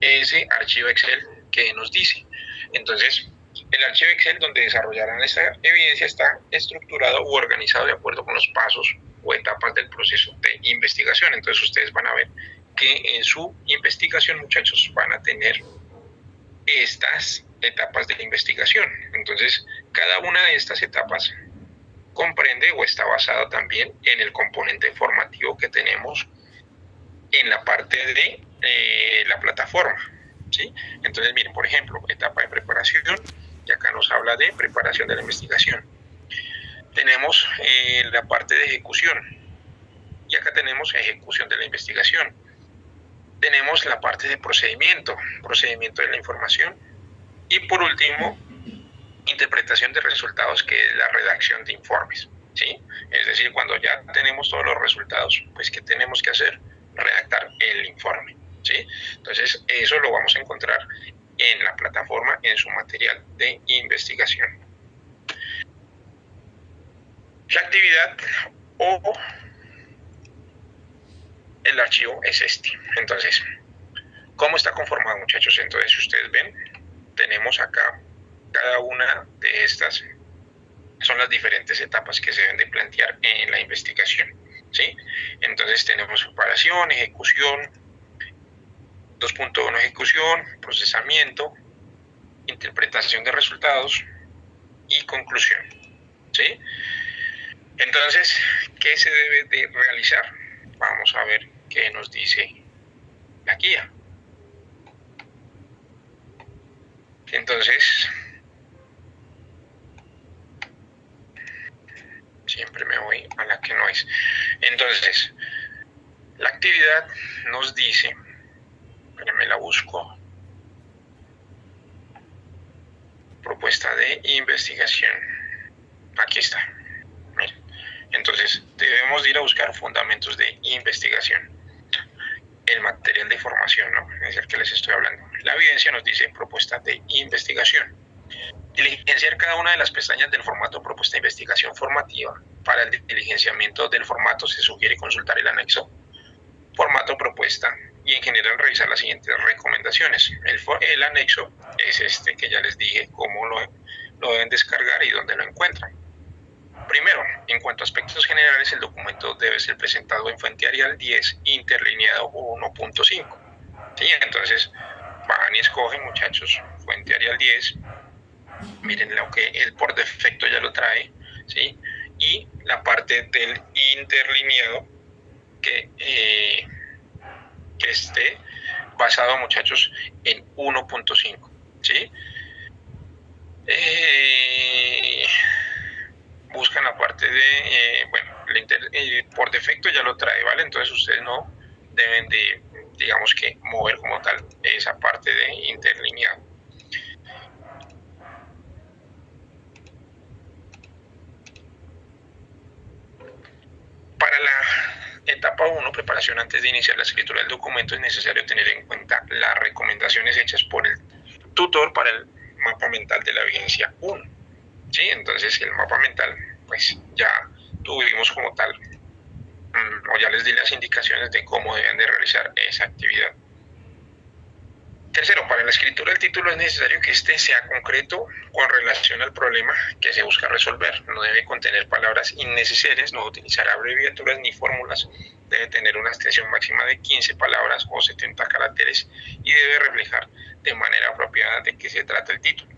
ese archivo Excel que nos dice. Entonces, el archivo Excel donde desarrollarán esta evidencia está estructurado u organizado de acuerdo con los pasos o etapas del proceso de investigación. Entonces, ustedes van a ver que en su investigación, muchachos, van a tener estas etapas de investigación. Entonces, cada una de estas etapas comprende o está basado también en el componente formativo que tenemos en la parte de la plataforma, ¿sí? Entonces, miren, por ejemplo, etapa de preparación, y acá nos habla de preparación de la investigación. Tenemos la parte de ejecución, y acá tenemos ejecución de la investigación. Tenemos la parte de procedimiento de la información, y por último, interpretación de resultados, que es la redacción de informes, ¿sí? Es decir, cuando ya tenemos todos los resultados, pues, ¿qué tenemos que hacer? Redactar el informe, ¿sí? Entonces, eso lo vamos a encontrar en la plataforma, en su material de investigación. La actividad o el archivo es este. Entonces, ¿cómo está conformado, muchachos? Entonces, si ustedes ven, tenemos acá cada una de estas son las diferentes etapas que se deben de plantear en la investigación, ¿sí? Entonces tenemos preparación, ejecución, 2.1 ejecución, procesamiento, interpretación de resultados y conclusión, ¿sí? Entonces, ¿qué se debe de realizar? Vamos a ver qué nos dice la guía. Entonces, siempre me voy a la que no es. Entonces, la actividad nos dice, me la busco, propuesta de investigación. Aquí está. Miren. Entonces, debemos ir a buscar fundamentos de investigación. El material de formación, ¿no? Es el que les estoy hablando. La evidencia nos dice propuesta de investigación. Diligenciar cada una de las pestañas del formato propuesta de investigación formativa. Para el diligenciamiento del formato se sugiere consultar el anexo formato propuesta y en general revisar las siguientes recomendaciones. El anexo es este que ya les dije cómo lo deben descargar y dónde lo encuentran. Primero, en cuanto a aspectos generales, el documento debe ser presentado en fuente Arial 10 interlineado 1.5. ¿Sí? Entonces, van y escogen, muchachos, fuente Arial 10. Miren lo que él por defecto ya lo trae, ¿sí? Y la parte del interlineado que esté basado, muchachos, en 1.5, ¿sí? Buscan la parte de, por defecto ya lo trae, ¿vale? Entonces ustedes no deben de, digamos que, mover como tal esa parte de interlineado. Para la etapa 1, preparación antes de iniciar la escritura del documento, es necesario tener en cuenta las recomendaciones hechas por el tutor para el mapa mental de la evidencia 1. ¿Sí? Entonces, el mapa mental, pues ya tuvimos como tal, o ya les di las indicaciones de cómo deben de realizar esa actividad. Tercero, para la escritura del título es necesario que este sea concreto con relación al problema que se busca resolver. No debe contener palabras innecesarias, no utilizar abreviaturas ni fórmulas. Debe tener una extensión máxima de 15 palabras o 70 caracteres y debe reflejar de manera apropiada de qué se trata el título.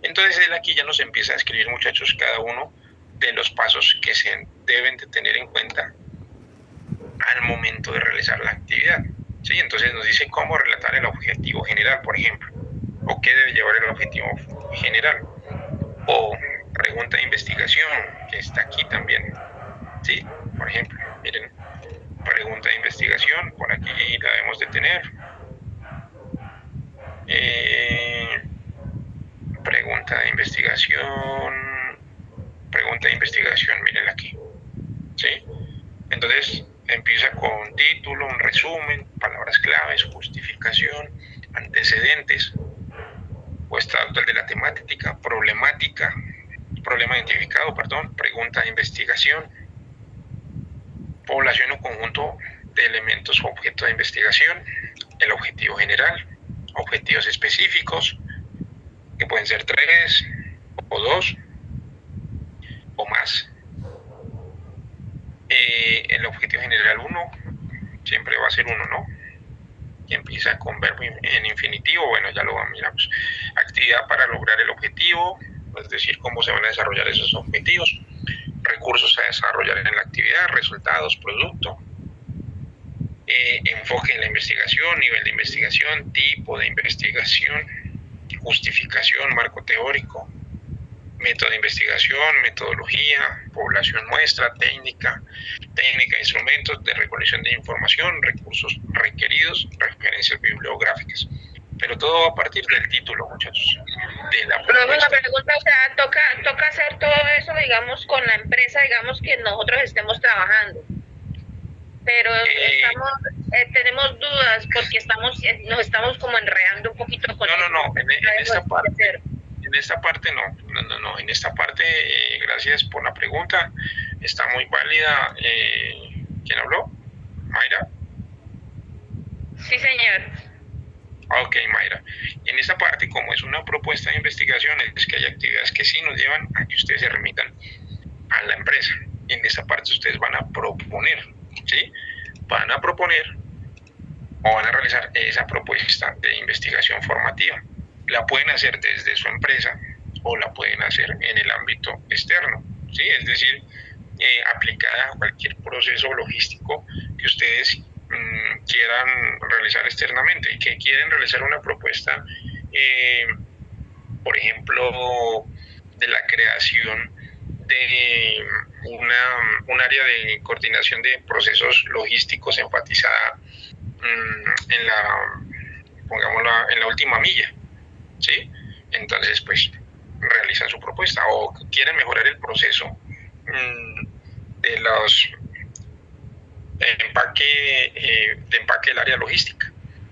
Entonces él aquí ya nos empieza a escribir, muchachos, cada uno de los pasos que se deben de tener en cuenta al momento de realizar la actividad. ¿Sí? Entonces nos dice cómo relatar el objetivo general, por ejemplo, o qué debe llevar el objetivo general, o pregunta de investigación, que está aquí también, ¿sí? Por ejemplo, miren, pregunta de investigación, por aquí la debemos de tener. Pregunta de investigación, miren aquí, ¿sí? Entonces empieza con título, un resumen, palabras claves, justificación, antecedentes, puesta actual de la temática, problema identificado, pregunta de investigación, población o conjunto de elementos o objeto de investigación, el objetivo general, objetivos específicos, que pueden ser 3 o 2 o más. El objetivo general 1 siempre va a ser 1, ¿no? Que empieza con verbo en infinitivo, bueno, ya lo miramos. Actividad para lograr el objetivo, es decir, cómo se van a desarrollar esos objetivos. Recursos a desarrollar en la actividad, resultados, producto. Enfoque en la investigación, nivel de investigación, tipo de investigación, justificación, marco teórico, método de investigación, metodología, población muestra, técnica, instrumentos de recolección de información, recursos requeridos, referencias bibliográficas. Pero todo va a partir del título, muchachos. De la propuesta. Una pregunta, o sea, toca hacer todo eso, digamos, con la empresa, digamos, que nosotros estemos trabajando. Pero tenemos dudas porque nos estamos como enredando un poquito con No, en esta parte. En esta parte no. En esta parte, gracias por la pregunta. Está muy válida. ¿Quién habló? ¿Mayra? Sí, señor. Ok, Mayra. En esta parte, como es una propuesta de investigación, es que hay actividades que sí nos llevan a que ustedes se remitan a la empresa. En esta parte ustedes van a proponer, ¿sí? Van a proponer o van a realizar esa propuesta de investigación formativa. La pueden hacer desde su empresa o la pueden hacer en el ámbito externo, ¿sí? Es decir, aplicada a cualquier proceso logístico que ustedes quieran realizar externamente y que quieren realizar una propuesta, por ejemplo, de la creación de un área de coordinación de procesos logísticos enfatizada en la última milla, ¿sí? Entonces, pues, realizan su propuesta o quieren mejorar el proceso de los de empaque del área logística.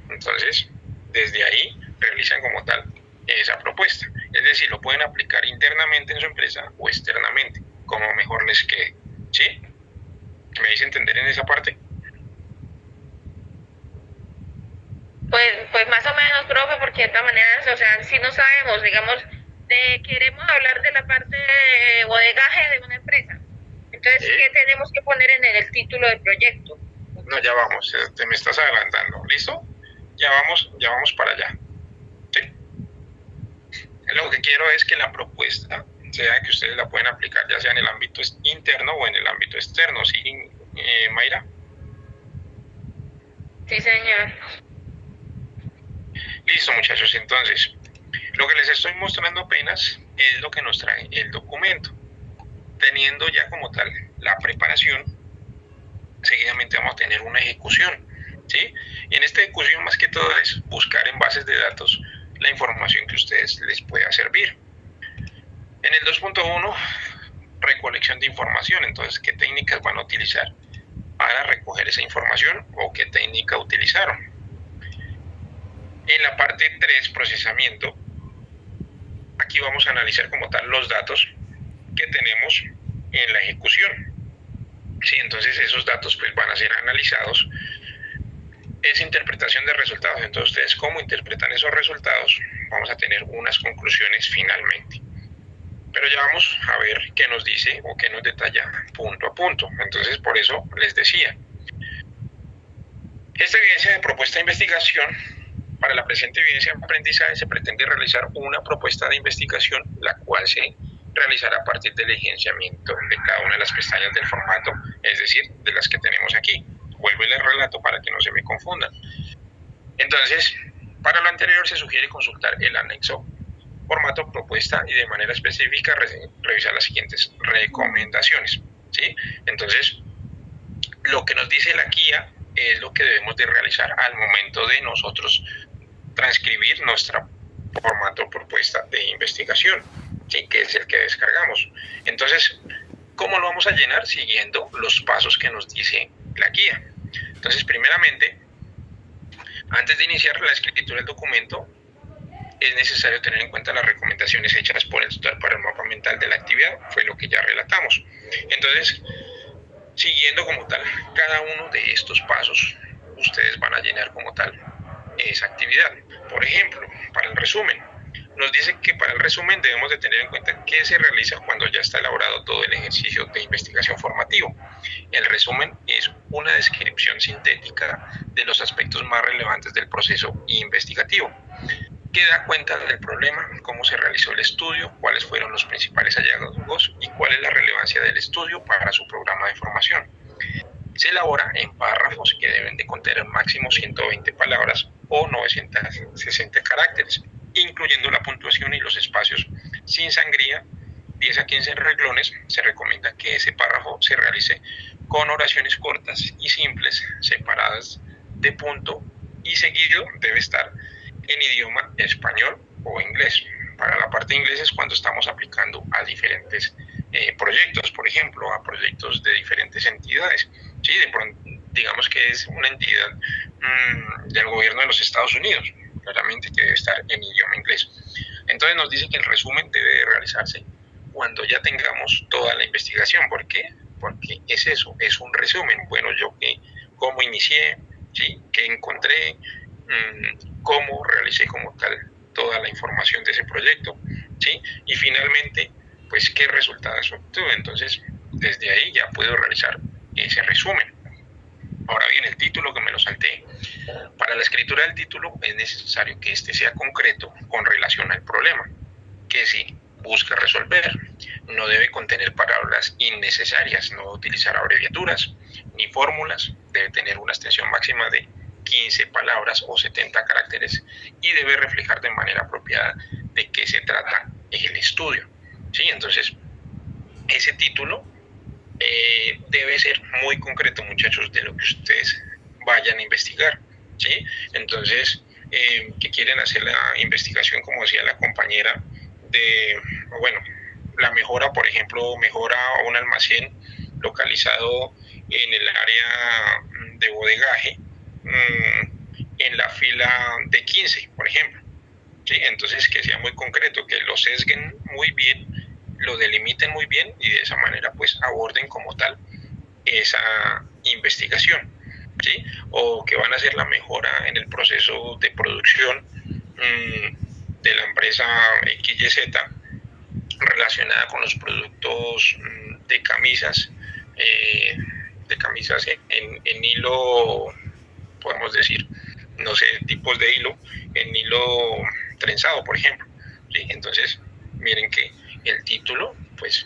Entonces, desde ahí realizan como tal esa propuesta. Es decir, lo pueden aplicar internamente en su empresa o externamente, como mejor les quede. ¿Sí? ¿Me hice entender en esa parte? Pues más o menos, profe, porque de todas maneras, o sea, si no sabemos, digamos, queremos hablar de la parte de bodegaje de una empresa. Entonces, ¿sí? ¿Qué tenemos que poner en el título del proyecto? No, ya vamos, te me estás adelantando, ¿listo? Ya vamos para allá. ¿Sí? Lo que quiero es que la propuesta sea que ustedes la pueden aplicar ya sea en el ámbito interno o en el ámbito externo, ¿sí, Mayra? Sí, señor. Listo, muchachos, entonces, lo que les estoy mostrando apenas es lo que nos trae el documento. Teniendo ya como tal la preparación, seguidamente vamos a tener una ejecución, ¿sí? Y en esta ejecución más que todo es buscar en bases de datos la información que a ustedes les pueda servir. En el 2.1, recolección de información, entonces, ¿qué técnicas van a utilizar para recoger esa información o qué técnica utilizaron? En la parte 3, procesamiento, aquí vamos a analizar como tal los datos que tenemos en la ejecución. Sí, entonces esos datos pues van a ser analizados. Es interpretación de resultados, entonces ustedes cómo interpretan esos resultados, vamos a tener unas conclusiones finalmente. Pero ya vamos a ver qué nos dice o qué nos detalla punto a punto. Entonces por eso les decía, esta evidencia de propuesta de investigación, para la presente evidencia de aprendizaje se pretende realizar una propuesta de investigación, la cual se realizará a partir del licenciamiento de cada una de las pestañas del formato, es decir, de las que tenemos aquí. Vuelvo y les relato para que no se me confundan. Entonces, para lo anterior se sugiere consultar el anexo formato propuesta y de manera específica revisar las siguientes recomendaciones, ¿sí? Entonces, lo que nos dice la guía es lo que debemos de realizar al momento de nosotros transcribir nuestra formato propuesta de investigación, ¿sí? Que es el que descargamos. Entonces, ¿cómo lo vamos a llenar? Siguiendo los pasos que nos dice la guía. Entonces, primeramente, antes de iniciar la escritura del documento, es necesario tener en cuenta las recomendaciones hechas por el tutor para el mapa mental de la actividad, fue lo que ya relatamos. Entonces, siguiendo como tal cada uno de estos pasos, ustedes van a llenar como tal esa actividad. Por ejemplo, para el resumen, nos dice que para el resumen debemos de tener en cuenta qué se realiza cuando ya está elaborado todo el ejercicio de investigación formativo. El resumen es una descripción sintética de los aspectos más relevantes del proceso investigativo, que da cuenta del problema, cómo se realizó el estudio, cuáles fueron los principales hallazgos y cuál es la relevancia del estudio para su programa de formación. Se elabora en párrafos que deben de contener máximo 120 palabras o 960 caracteres, incluyendo la puntuación y los espacios sin sangría, 10 a 15 renglones. Se recomienda que ese párrafo se realice con oraciones cortas y simples, separadas de punto, y seguido debe estar en idioma español o inglés. Para la parte de inglés es cuando estamos aplicando a diferentes proyectos, por ejemplo, a proyectos de diferentes entidades. Sí, de pronto, digamos que es una entidad del gobierno de los Estados Unidos, claramente que debe estar en idioma inglés. Entonces nos dice que el resumen debe realizarse cuando ya tengamos toda la investigación. ¿Por qué? Porque es eso, es un resumen. Bueno, yo cómo inicié, ¿sí? Qué encontré, cómo realicé como tal toda la información de ese proyecto, ¿sí? Y finalmente, pues qué resultados obtuve. Entonces, desde ahí ya puedo realizar ese resumen. Ahora bien, el título, que me lo salté. Para la escritura del título es necesario que éste sea concreto con relación al problema, que sí busca resolver. No debe contener palabras innecesarias, no utilizar abreviaturas ni fórmulas. Debe tener una extensión máxima de 15 palabras o 70 caracteres y debe reflejar de manera apropiada de qué se trata el estudio. ¿Sí? Entonces, ese título debe ser muy concreto, muchachos, de lo que ustedes vayan a investigar. ¿Sí? Entonces, que quieren hacer la investigación, como decía la compañera, de, bueno, la mejora, por ejemplo, mejora un almacén localizado en el área de bodegaje, en la fila de 15, por ejemplo. ¿Sí? Entonces, que sea muy concreto, que lo sesguen muy bien, lo delimiten muy bien y de esa manera pues aborden como tal esa investigación. ¿Sí? O que van a hacer la mejora en el proceso de producción de la empresa XYZ relacionada con los productos de camisas en hilo, podemos decir, no sé, tipos de hilo, en hilo trenzado, por ejemplo. ¿Sí? Entonces, miren que el título, pues,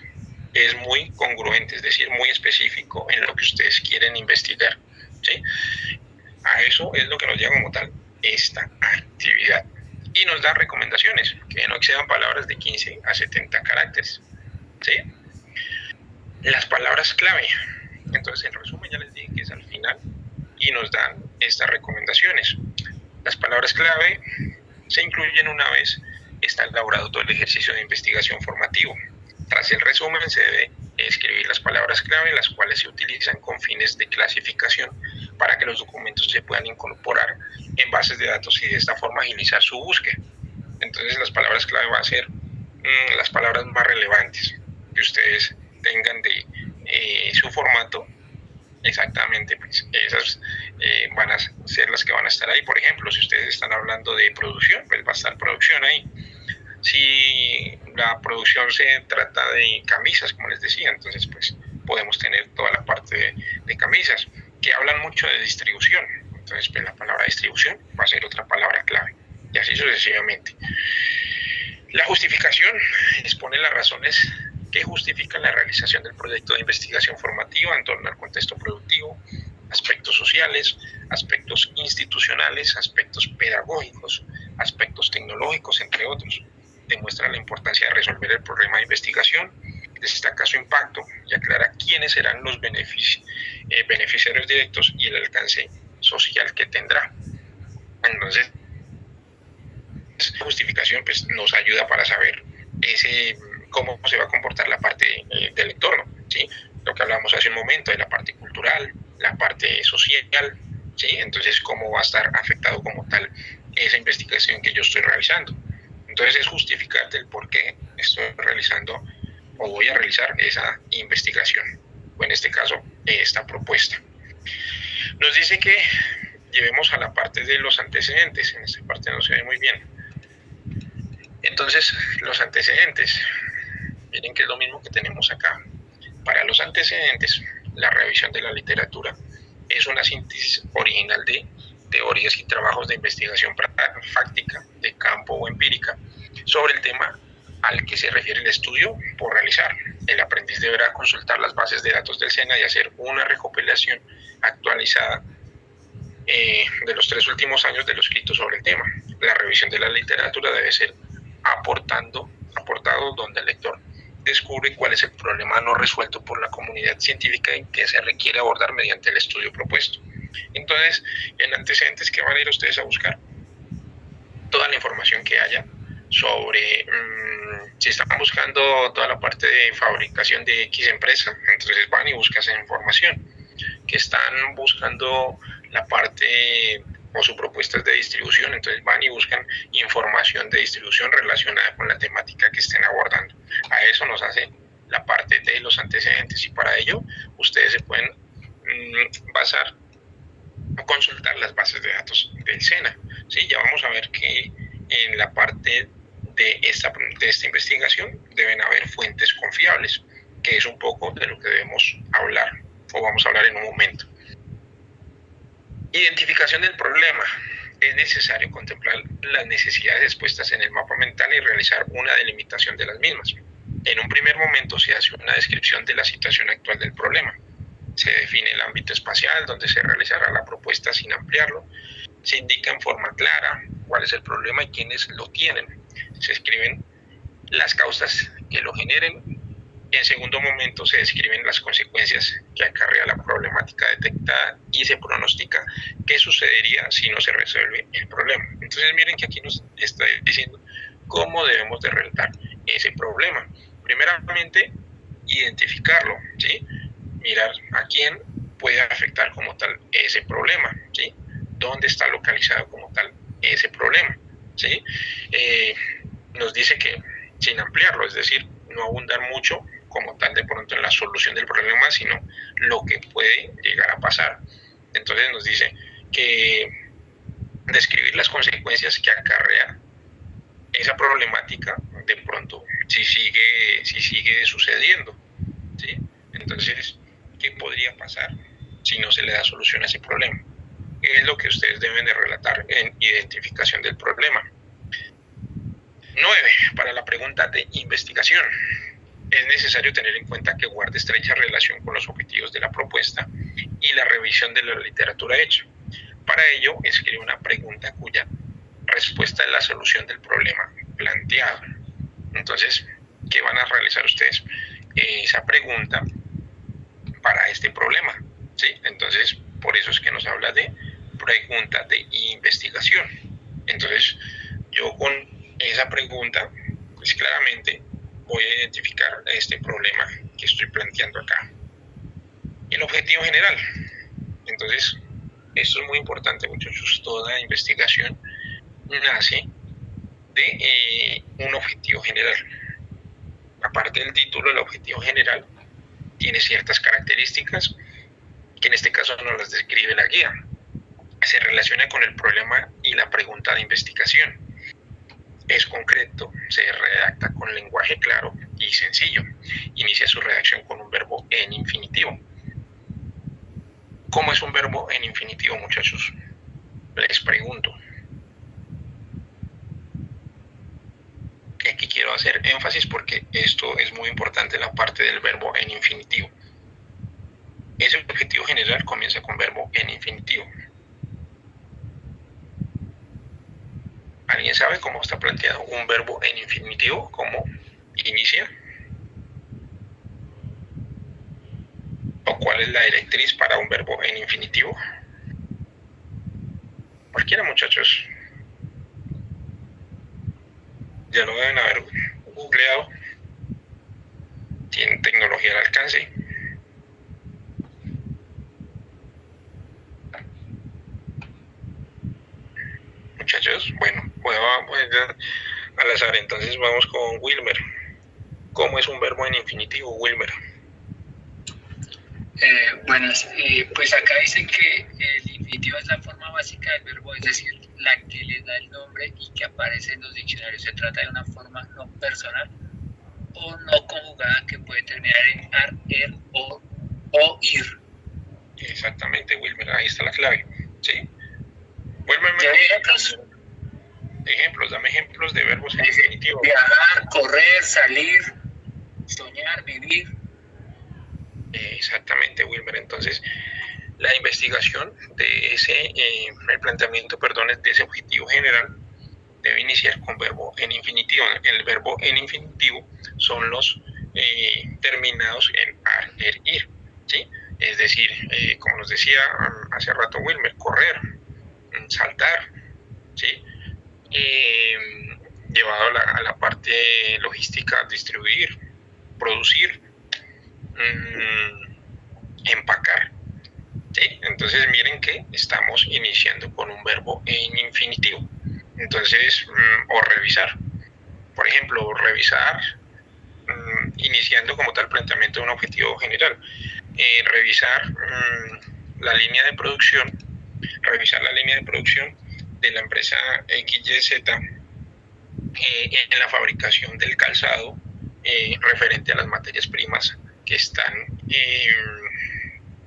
es muy congruente, es decir, muy específico en lo que ustedes quieren investigar. ¿Sí? A eso es lo que nos lleva como tal esta actividad. Y nos da recomendaciones que no excedan palabras de 15 a 70 caracteres. ¿Sí? Las palabras clave. Entonces, en resumen, ya les dije que es al final y nos dan estas recomendaciones. Las palabras clave se incluyen una vez está elaborado todo el ejercicio de investigación formativo. Tras el resumen se debe escribir las palabras clave, las cuales se utilizan con fines de clasificación para que los documentos se puedan incorporar en bases de datos y de esta forma agilizar su búsqueda. Entonces las palabras clave van a ser las palabras más relevantes que ustedes tengan de su formato. Exactamente, pues esas van a ser las que van a estar ahí. Por ejemplo, si ustedes están hablando de producción, pues va a estar producción ahí. Si la producción se trata de camisas, como les decía, entonces pues podemos tener toda la parte de camisas, que hablan mucho de distribución. Entonces pues la palabra distribución va a ser otra palabra clave, y así sucesivamente. La justificación expone las razones que justifican la realización del proyecto de investigación formativa en torno al contexto productivo, aspectos sociales, aspectos institucionales, aspectos pedagógicos, aspectos tecnológicos, entre otros. Demuestra la importancia de resolver el problema de investigación, destaca su impacto y aclara quiénes serán los beneficiarios directos y el alcance social que tendrá. Entonces, esta justificación pues, nos ayuda para saber cómo se va a comportar la parte del entorno, ¿sí? Lo que hablamos hace un momento de la parte cultural, la parte social, ¿sí? Entonces, cómo va a estar afectado como tal esa investigación que yo estoy realizando. Entonces, es justificarte el por qué estoy realizando o voy a realizar esa investigación, o en este caso, esta propuesta. Nos dice que llevemos a la parte de los antecedentes. En esta parte no se ve muy bien. Entonces, los antecedentes, miren que es lo mismo que tenemos acá. Para los antecedentes, la revisión de la literatura es una síntesis original de teorías y trabajos de investigación fáctica, de campo o empírica, sobre el tema al que se refiere el estudio por realizar. El aprendiz deberá consultar las bases de datos del SENA y hacer una recopilación actualizada de los 3 últimos años de lo escrito sobre el tema. La revisión de la literatura debe ser aportado donde el lector descubre cuál es el problema no resuelto por la comunidad científica y que se requiere abordar mediante el estudio propuesto. Entonces, en antecedentes, ¿qué van a ir ustedes a buscar? Toda la información que haya sobre si están buscando toda la parte de fabricación de X empresa, entonces van y buscan esa información. Que están buscando la parte o sus propuestas de distribución, entonces van y buscan información de distribución relacionada con la temática que estén abordando. A eso nos hace la parte de los antecedentes, y para ello ustedes se pueden basar o consultar las bases de datos del SENA. ¿Sí? Ya vamos a ver que en la parte de esta investigación deben haber fuentes confiables, que es un poco de lo que debemos hablar o vamos a hablar en un momento. Identificación del problema. Es necesario contemplar las necesidades expuestas en el mapa mental y realizar una delimitación de las mismas. En un primer momento se hace una descripción de la situación actual del problema. Se define el ámbito espacial donde se realizará la propuesta sin ampliarlo. Se indica en forma clara cuál es el problema y quiénes lo tienen. Se escriben las causas que lo generen. En segundo momento se describen las consecuencias que acarrea la problemática detectada y se pronostica qué sucedería si no se resuelve el problema. Entonces miren que aquí nos está diciendo cómo debemos de relatar ese problema. Primeramente, identificarlo, ¿sí? Mirar a quién puede afectar como tal ese problema, ¿sí? Dónde está localizado como tal ese problema, ¿sí? Nos dice que sin ampliarlo, es decir, no abundar mucho como tal de pronto en la solución del problema, sino lo que puede llegar a pasar. Entonces nos dice que describir las consecuencias que acarrea esa problemática de pronto si sigue sucediendo, ¿sí? Entonces, ¿qué podría pasar si no se le da solución a ese problema? Es lo que ustedes deben de relatar en identificación del problema. 9. Para la pregunta de investigación. Es necesario tener en cuenta que guarde estrecha relación con los objetivos de la propuesta y la revisión de la literatura hecha. Para ello, escribe una pregunta cuya respuesta es la solución del problema planteado. Entonces, ¿qué van a realizar ustedes? Esa pregunta para este problema, ¿sí? Entonces, por eso es que nos habla de pregunta de investigación. Entonces, yo con esa pregunta, pues claramente voy a identificar este problema que estoy planteando acá. El objetivo general. Entonces, esto es muy importante, muchachos. Toda investigación nace de un objetivo general. Aparte del título, el objetivo general tiene ciertas características que en este caso nos las describe la guía. Se relaciona con el problema y la pregunta de investigación. Es concreto, se redacta con lenguaje claro y sencillo. Inicia su redacción con un verbo en infinitivo. ¿Cómo es un verbo en infinitivo, muchachos? Les pregunto. Aquí quiero hacer énfasis porque esto es muy importante, la parte del verbo en infinitivo. Ese objetivo general comienza con verbo en infinitivo. ¿Alguien sabe cómo está planteado un verbo en infinitivo? ¿Cómo inicia? ¿O cuál es la directriz para un verbo en infinitivo? Cualquiera, muchachos. Ya lo deben haber googleado. Tienen tecnología al alcance. Muchachos, bueno, voy a al azar, entonces vamos con Wilmer. ¿Cómo es un verbo en infinitivo, Wilmer? Buenas, pues acá dice que el infinitiva es la forma básica del verbo, es decir, la que le da el nombre y que aparece en los diccionarios. Se trata de una forma no personal o no conjugada que puede terminar en ar, er o ir. Exactamente, Wilmer, ahí está la clave. ¿Sí? Dame ejemplos de verbos en infinitivo. Viajar, correr, salir, soñar, vivir. Exactamente, Wilmer. Entonces, la investigación de el planteamiento, de ese objetivo general debe iniciar con verbo en infinitivo. El verbo en infinitivo son los terminados en ar, er, ir. ¿Sí? Es decir, como nos decía hace rato Wilmer, correr, saltar, ¿sí? Llevado a la parte logística, distribuir, producir, empacar. ¿Sí? Entonces miren que estamos iniciando con un verbo en infinitivo. Entonces, o revisar. Por ejemplo, revisar, iniciando como tal planteamiento de un objetivo general. Revisar la línea de producción, de la empresa XYZ en la fabricación del calzado, referente a las materias primas que están,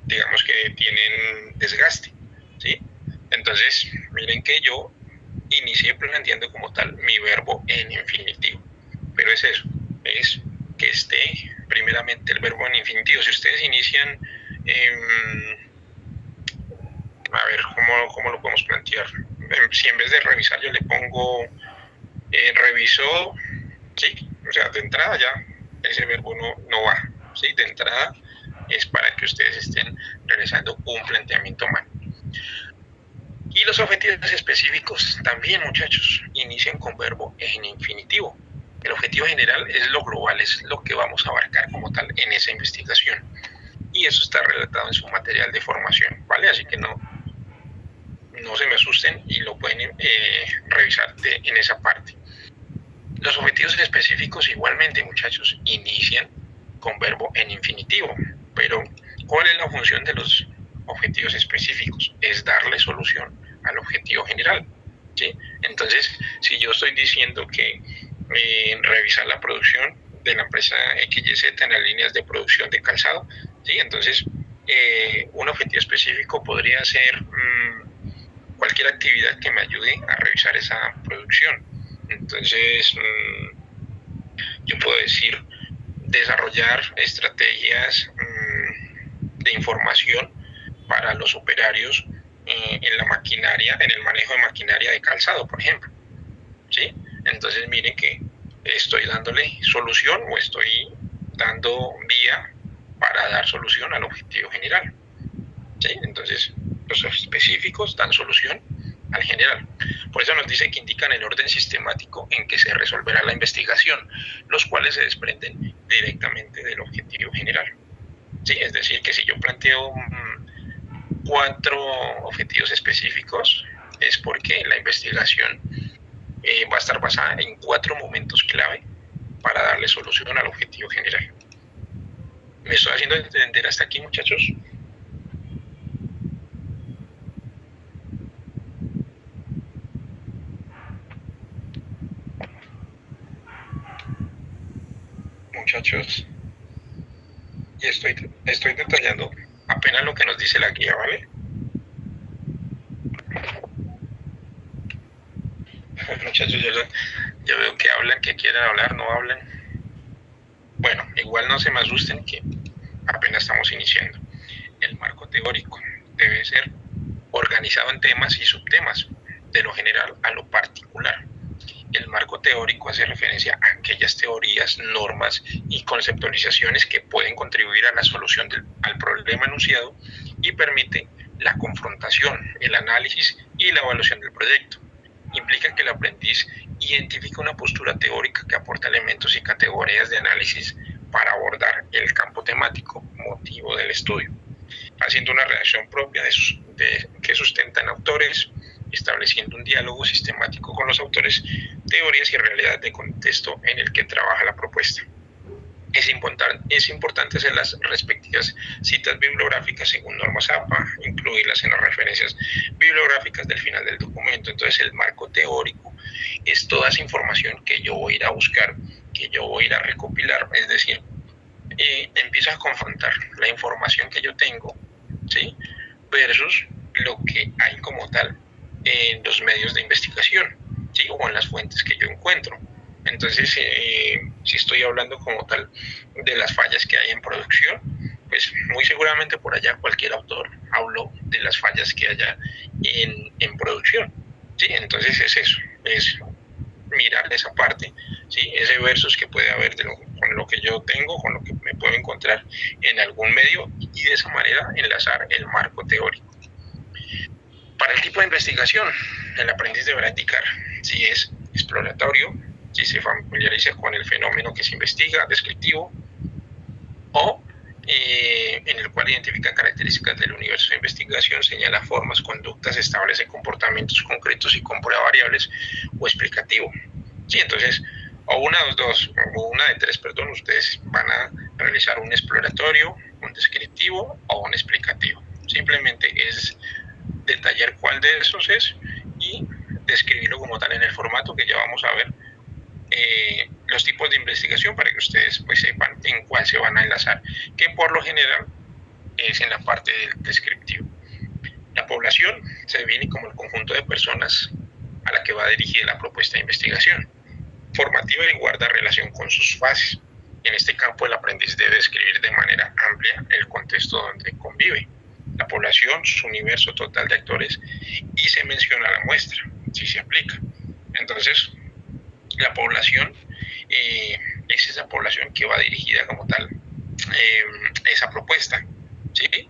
digamos que tienen desgaste, ¿sí? Entonces, miren que yo inicié planteando como tal mi verbo en infinitivo, pero es eso, es que esté primeramente el verbo en infinitivo. Si ustedes inician, a ver, ¿cómo lo podemos plantear? Si en vez de revisar yo le pongo revisó, ¿sí? O sea, de entrada ya ese verbo no va, ¿sí? De entrada es para que ustedes estén realizando un planteamiento mal. Y los objetivos específicos también, muchachos, inician con verbo en infinitivo. El objetivo general es lo global, es lo que vamos a abarcar como tal en esa investigación. Y eso está relatado en su material de formación, ¿vale? Así que no se me asusten y lo pueden revisar en esa parte. Los objetivos específicos igualmente, muchachos, inician con verbo en infinitivo. Pero, ¿cuál es la función de los objetivos específicos? Es darle solución al objetivo general, ¿sí? Entonces, si yo estoy diciendo que revisar la producción de la empresa XYZ en las líneas de producción de calzado, ¿sí? Entonces, un objetivo específico podría ser cualquier actividad que me ayude a revisar esa producción. Entonces, yo puedo decir desarrollar estrategias de información para los operarios en la maquinaria, en el manejo de maquinaria de calzado, por ejemplo, ¿sí? Entonces miren que estoy dándole solución o estoy dando vía para dar solución al objetivo general, ¿sí? Entonces los específicos dan solución al general. Por eso nos dice que indican el orden sistemático en que se resolverá la investigación, los cuales se desprenden directamente del objetivo general. ¿Sí? Es decir, que si yo planteo 4 objetivos específicos, es porque la investigación va a estar basada en 4 momentos clave para darle solución al objetivo general. ¿Me estoy haciendo entender hasta aquí, muchachos? Muchachos, y estoy detallando apenas lo que nos dice la guía, ¿vale? Muchachos, yo veo que hablan, que quieren hablar, no hablan. Bueno, igual no se me asusten que apenas estamos iniciando. El marco teórico debe ser organizado en temas y subtemas, de lo general a lo particular. El marco teórico hace referencia a aquellas teorías, normas y conceptualizaciones que pueden contribuir a la solución al problema enunciado y permite la confrontación, el análisis y la evaluación del proyecto. Implica que el aprendiz identifica una postura teórica que aporta elementos y categorías de análisis para abordar el campo temático motivo del estudio, haciendo una redacción propia que sustentan autores, estableciendo un diálogo sistemático con los autores, teorías y realidades de contexto en el que trabaja la propuesta. Es importante hacer las respectivas citas bibliográficas según normas APA, incluirlas en las referencias bibliográficas del final del documento. Entonces el marco teórico es toda esa información que yo voy a ir a buscar, que yo voy a ir a recopilar, es decir, empiezo a confrontar la información que yo tengo, ¿sí?, versus lo que hay como tal en los medios de investigación, ¿sí?, o en las fuentes que yo encuentro. Entonces, si estoy hablando como tal de las fallas que hay en producción, pues muy seguramente por allá cualquier autor habló de las fallas que haya en producción, ¿sí? Entonces es eso, es mirar esa parte, ¿sí?, ese versus que puede haber con lo que yo tengo, con lo que me puedo encontrar en algún medio, y de esa manera enlazar el marco teórico. Para el tipo de investigación, el aprendiz deberá indicar si es exploratorio, si se familiariza con el fenómeno que se investiga, descriptivo, o en el cual identifica características del universo de investigación, señala formas, conductas, establece comportamientos concretos y comprueba variables, o explicativo. Sí, entonces, o una de tres, ustedes van a realizar un exploratorio, un descriptivo o un explicativo. Simplemente es detallar cuál de esos es y describirlo como tal en el formato que ya vamos a ver, los tipos de investigación, para que ustedes pues sepan en cuál se van a enlazar, que por lo general es en la parte del descriptivo. La población se define como el conjunto de personas a la que va dirigida la propuesta de investigación, formativa y guarda relación con sus fases. En este campo el aprendiz debe describir de manera amplia el contexto donde convive la población, su universo total de actores, y se menciona la muestra, si se aplica. Entonces, la población es esa población que va dirigida como tal esa propuesta, ¿sí?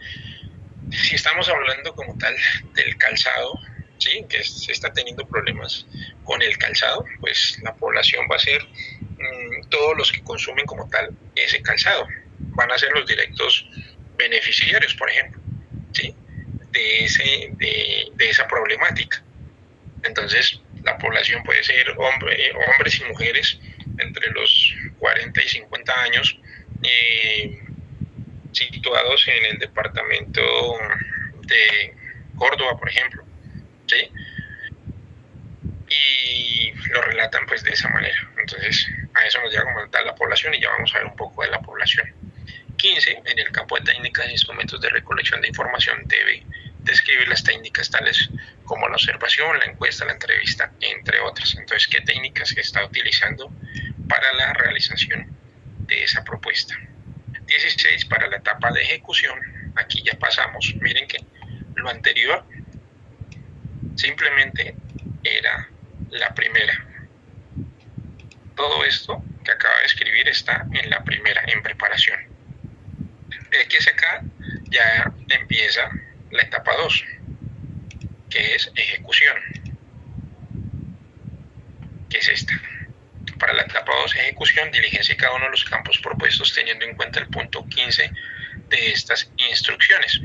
Si estamos hablando como tal del calzado, ¿sí?, que se está teniendo problemas con el calzado, pues la población va a ser todos los que consumen como tal ese calzado, van a ser los directos beneficiarios, por ejemplo, ¿sí?, de esa problemática. Entonces, la población puede ser hombres y mujeres entre los 40 y 50 años, situados en el departamento de Córdoba, por ejemplo, ¿sí?, y lo relatan pues de esa manera. Entonces, a eso nos llega como tal la población, y ya vamos a ver un poco de la población. 15. En el campo de técnicas e instrumentos de recolección de información debe describir las técnicas tales como la observación, la encuesta, la entrevista, entre otras. Entonces, ¿qué técnicas se está utilizando para la realización de esa propuesta? 16. Para la etapa de ejecución, aquí ya pasamos, miren que lo anterior simplemente era la primera. Todo esto que acaba de escribir está en la primera, en preparación. De aquí hacia acá ya empieza la etapa 2, que es ejecución, que es esta. Para la etapa 2, ejecución, diligencia cada uno de los campos propuestos teniendo en cuenta el punto 15 de estas instrucciones.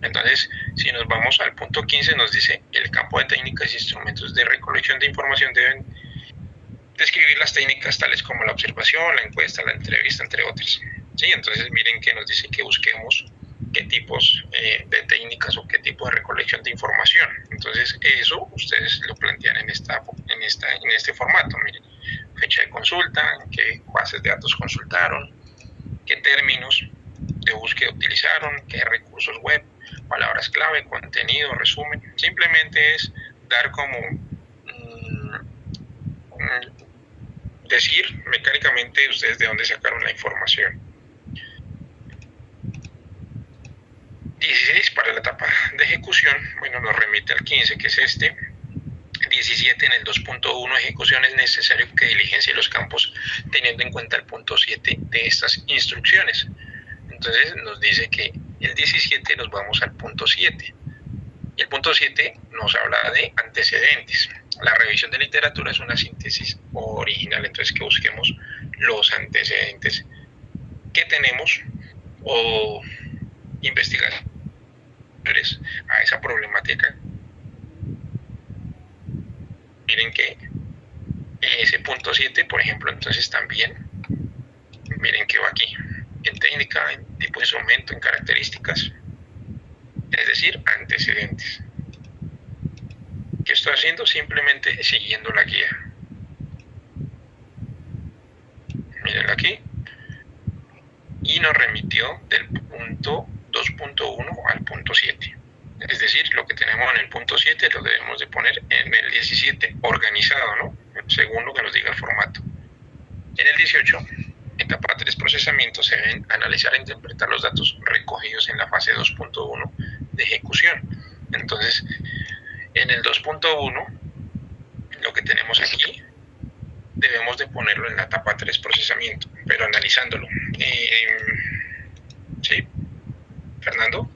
Entonces, si nos vamos al punto 15, nos dice: el campo de técnicas e instrumentos de recolección de información deben describir las técnicas tales como la observación, la encuesta, la entrevista, entre otras. ¿Sí? Entonces, miren que nos dice que busquemos qué tipos de técnicas o qué tipo de recolección de información. Entonces, eso ustedes lo plantean en este formato. Miren, fecha de consulta, qué bases de datos consultaron, qué términos de búsqueda utilizaron, qué recursos web, palabras clave, contenido, resumen. Simplemente es dar como decir mecánicamente ustedes de dónde sacaron la información. 16, para la etapa de ejecución, bueno, nos remite al 15, que es este. 17, en el 2.1, ejecución, es necesario que diligencie los campos teniendo en cuenta el punto 7 de estas instrucciones. Entonces nos dice que el 17 nos vamos al punto 7. Y el punto 7 nos habla de antecedentes. La revisión de literatura es una síntesis original, entonces que busquemos los antecedentes que tenemos o investigaciones a esa problemática. Miren que ese punto 7, por ejemplo, entonces también miren que va aquí, en técnica, en tipo de instrumento, en características, es decir, antecedentes. ¿Qué estoy haciendo? Simplemente siguiendo la guía. Miren aquí. Y nos remitió del punto 2.1 al punto 7. Es decir, lo que tenemos en el punto 7 lo debemos de poner en el 17, organizado, ¿no? Según lo que nos diga el formato. En el 18, etapa 3, procesamiento, se deben analizar e interpretar los datos recogidos en la fase 2.1 de ejecución. Entonces, en el 2.1, lo que tenemos aquí, debemos de ponerlo en la etapa 3, procesamiento, pero analizándolo. ¿Sí? ¿Fernando?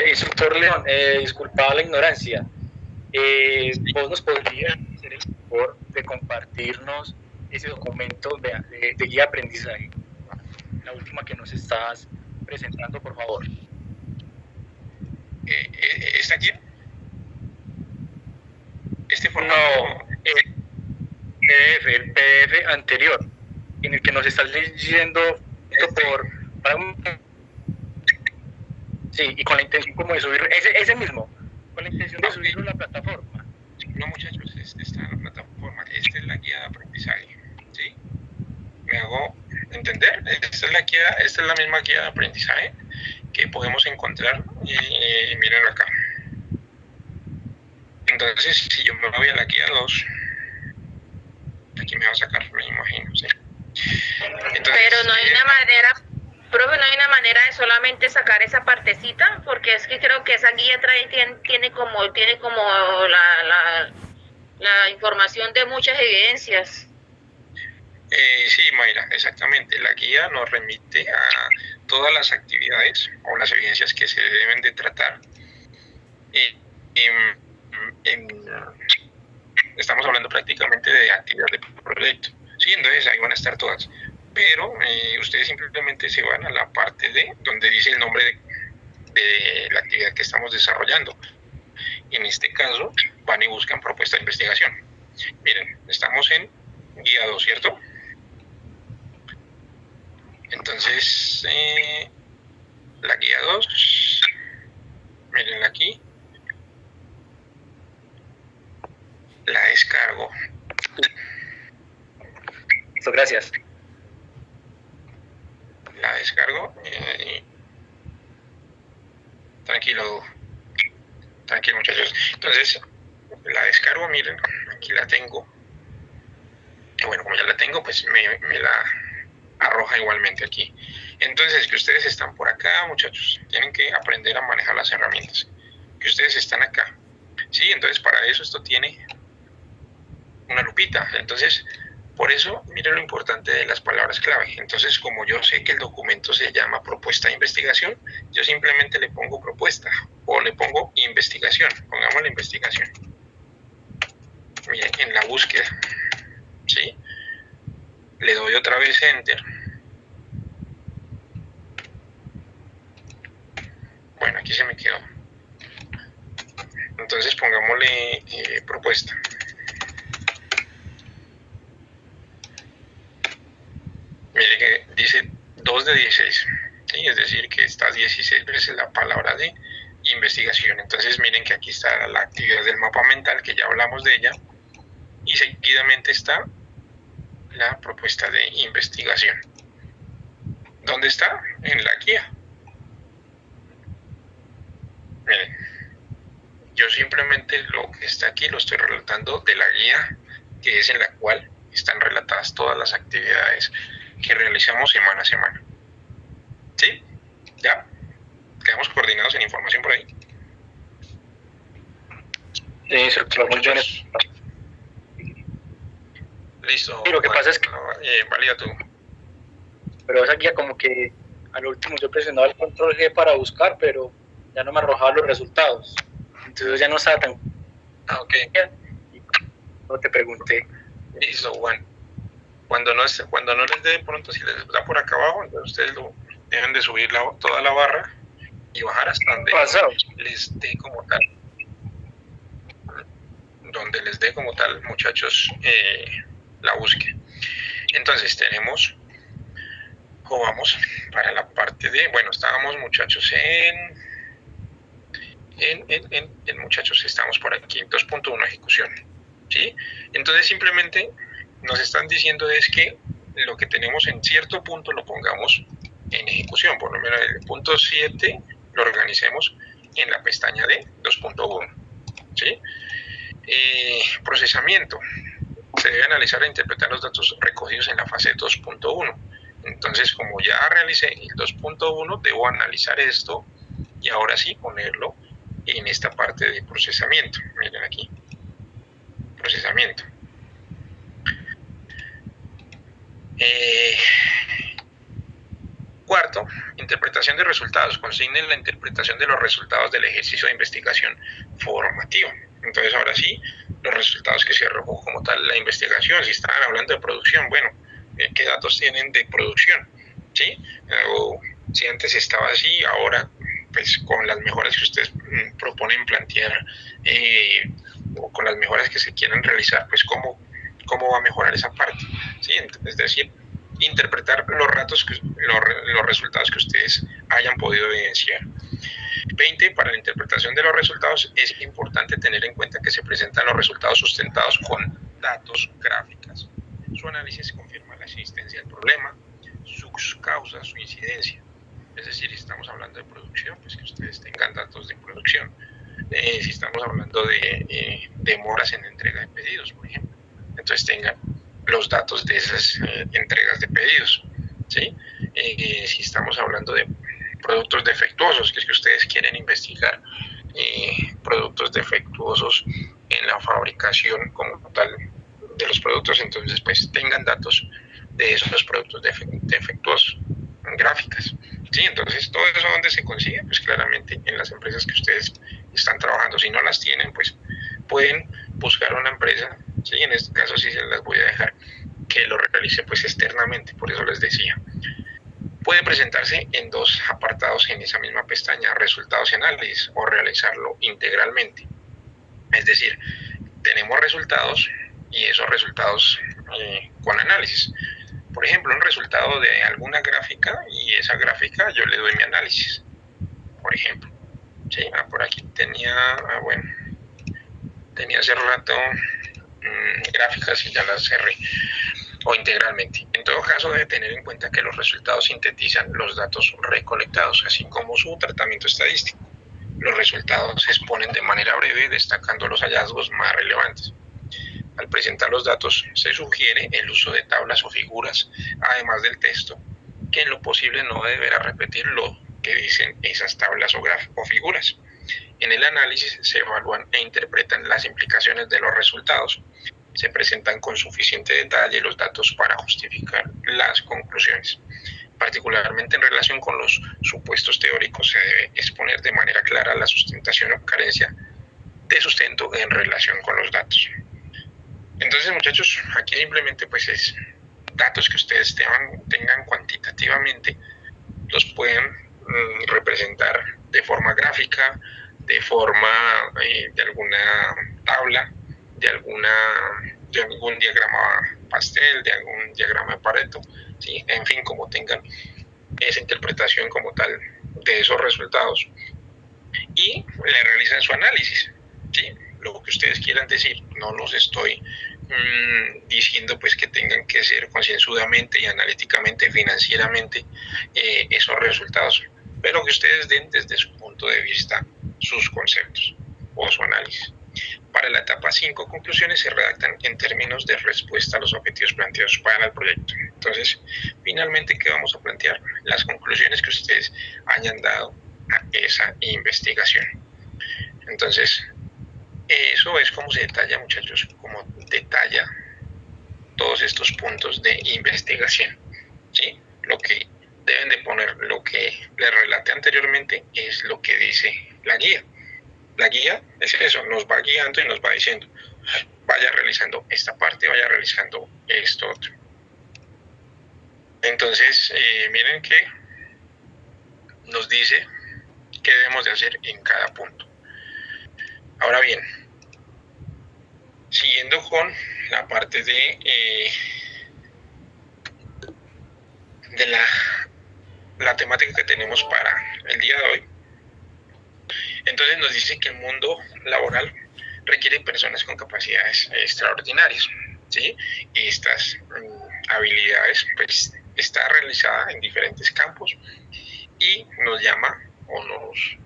Instructor León, disculpaba la ignorancia. ¿Vos nos podrías hacer el favor de compartirnos ese documento de guía de aprendizaje? La última que nos estás presentando, por favor. ¿Está aquí? Este formato. No, el PDF anterior, en el que nos estás leyendo sí, y con la intención como de subirlo, ese mismo, con la intención de subirlo a la plataforma. No, muchachos, este está en la plataforma. Esta es la guía de aprendizaje, ¿sí? ¿Me hago entender? Esta es la misma guía de aprendizaje que podemos encontrar, miren acá. Entonces, si yo me voy a la guía 2, aquí me va a sacar, me imagino, ¿sí? Entonces, pero no hay una manera, profe, no hay una manera de solamente sacar esa partecita, porque es que creo que esa guía tiene como la información de muchas evidencias. Sí, Mayra, exactamente. La guía nos remite a todas las actividades o las evidencias que se deben de tratar. Estamos hablando prácticamente de actividades de proyecto. Sí, entonces ahí van a estar todas. Pero ustedes simplemente se van a la parte de donde dice el nombre de la actividad que estamos desarrollando. En este caso, van y buscan propuesta de investigación. Miren, estamos en guía 2, ¿cierto? Entonces, la guía 2, mirenla aquí, la descargo. Listo, gracias. La descargo. Tranquilo muchachos. Entonces, la descargo, miren, aquí la tengo. Y bueno, como ya la tengo, pues me la arroja igualmente aquí. Entonces, que ustedes están por acá, muchachos, tienen que aprender a manejar las herramientas. Que ustedes están acá. Sí, entonces para eso esto tiene una lupita. Entonces, por eso, miren lo importante de las palabras clave. Entonces, como yo sé que el documento se llama propuesta de investigación, yo simplemente le pongo propuesta o le pongo investigación. Pongamos la investigación. Miren, en la búsqueda, ¿sí? Le doy otra vez Enter. Bueno, aquí se me quedó. Entonces pongámosle propuesta. Mire que dice 2 de 16. ¿Sí? Es decir, que está 16 veces la palabra de investigación. Entonces miren que aquí está la actividad del mapa mental, que ya hablamos de ella. Y seguidamente está la propuesta de investigación. ¿Dónde está? En la guía. Miren, yo simplemente lo que está aquí lo estoy relatando de la guía, que es en la cual están relatadas todas las actividades que realizamos semana a semana. ¿Sí? ¿Ya? ¿Quedamos coordinados en información por ahí? Instructor, muy bien. Listo. Sí, lo que pasa es que valida tú. pero esa guía como que al último yo presionaba el control G para buscar, pero ya no me arrojaba los resultados. Entonces ya no estaba tan... Ok. No te pregunté. Listo, bueno. Cuando no les dé de pronto, si les da por acá abajo, entonces ustedes deben de subir toda la barra y bajar hasta donde les dé como tal. Donde les dé como tal, muchachos, la búsqueda. Entonces tenemos, o vamos para la parte de, bueno, estábamos muchachos muchachos, estamos por aquí, 2.1 ejecución, ¿sí? Entonces simplemente nos están diciendo es que lo que tenemos en cierto punto lo pongamos en ejecución, por lo menos el punto 7 lo organicemos en la pestaña de 2.1, ¿sí? Procesamiento. Se debe analizar e interpretar los datos recogidos en la fase 2.1. Entonces, como ya realicé el 2.1, debo analizar esto y ahora sí ponerlo en esta parte de procesamiento. Miren aquí, procesamiento. Cuarto, interpretación de resultados. Consignen la interpretación de los resultados del ejercicio de investigación formativa. Entonces, ahora sí, los resultados que se arrojó como tal la investigación. Si estaban hablando de producción, bueno, ¿qué datos tienen de producción? ¿Sí? O si antes estaba así, ahora, pues con las mejoras que ustedes proponen plantear, o con las mejoras que se quieran realizar, pues cómo va a mejorar esa parte. ¿Sí? Es decir, interpretar los resultados que ustedes hayan podido evidenciar. 20. Para la interpretación de los resultados es importante tener en cuenta que se presentan los resultados sustentados con datos gráficos. Su análisis confirma la existencia del problema, sus causas, su incidencia. Es decir, si estamos hablando de producción, pues que ustedes tengan datos de producción. Si estamos hablando de demoras en entrega de pedidos, por ejemplo, entonces tengan los datos de esas entregas de pedidos, ¿sí? Si estamos hablando de productos defectuosos, que es que ustedes quieren investigar productos defectuosos en la fabricación como tal de los productos, entonces pues tengan datos de esos productos defectuosos, gráficas, ¿sí? Entonces todo eso donde se consigue, pues claramente en las empresas que ustedes están trabajando. Si no las tienen, pues pueden buscar una empresa, ¿sí? En este caso sí se las voy a dejar que lo realice pues externamente, por eso les decía. Puede presentarse en dos apartados en esa misma pestaña, resultados y análisis, o realizarlo integralmente. Es decir, tenemos resultados y esos resultados con análisis. Por ejemplo, un resultado de alguna gráfica y esa gráfica yo le doy mi análisis. Por ejemplo, ¿sí? Por aquí tenía hace rato gráficas y ya las cerré, o integralmente. En todo caso, debe tener en cuenta que los resultados sintetizan los datos recolectados, así como su tratamiento estadístico. Los resultados se exponen de manera breve, destacando los hallazgos más relevantes. Al presentar los datos, se sugiere el uso de tablas o figuras, además del texto, que en lo posible no deberá repetir lo que dicen esas tablas o figuras. En el análisis se evalúan e interpretan las implicaciones de los resultados. Se presentan con suficiente detalle los datos para justificar las conclusiones. Particularmente en relación con los supuestos teóricos, se debe exponer de manera clara la sustentación o carencia de sustento en relación con los datos. Entonces, muchachos, aquí simplemente pues es datos que ustedes tengan cuantitativamente, los pueden representar de forma gráfica, de forma de alguna tabla, de algún diagrama pastel, de algún diagrama de Pareto, ¿sí? En fin, como tengan esa interpretación como tal de esos resultados y le realizan su análisis, ¿sí? Lo que ustedes quieran decir, no los estoy diciendo pues que tengan que ser concienzudamente y analíticamente, financieramente esos resultados, pero que ustedes den desde su punto de vista sus conceptos o su análisis. Para la etapa 5, conclusiones se redactan en términos de respuesta a los objetivos planteados para el proyecto. Entonces, finalmente, ¿qué vamos a plantear? Las conclusiones que ustedes hayan dado a esa investigación. Entonces, eso es como se detalla, muchachos, como detalla todos estos puntos de investigación, ¿sí? Lo que deben de poner, lo que les relaté anteriormente, es lo que dice la guía. La guía es eso, nos va guiando y nos va diciendo, vaya realizando esta parte, vaya realizando esto otro. Entonces, miren que nos dice qué debemos de hacer en cada punto. Ahora bien, siguiendo con la parte de de la temática que tenemos para el día de hoy. Entonces nos dice que el mundo laboral requiere personas con capacidades extraordinarias, ¿sí? Y estas habilidades pues está realizada en diferentes campos y nos llama o nos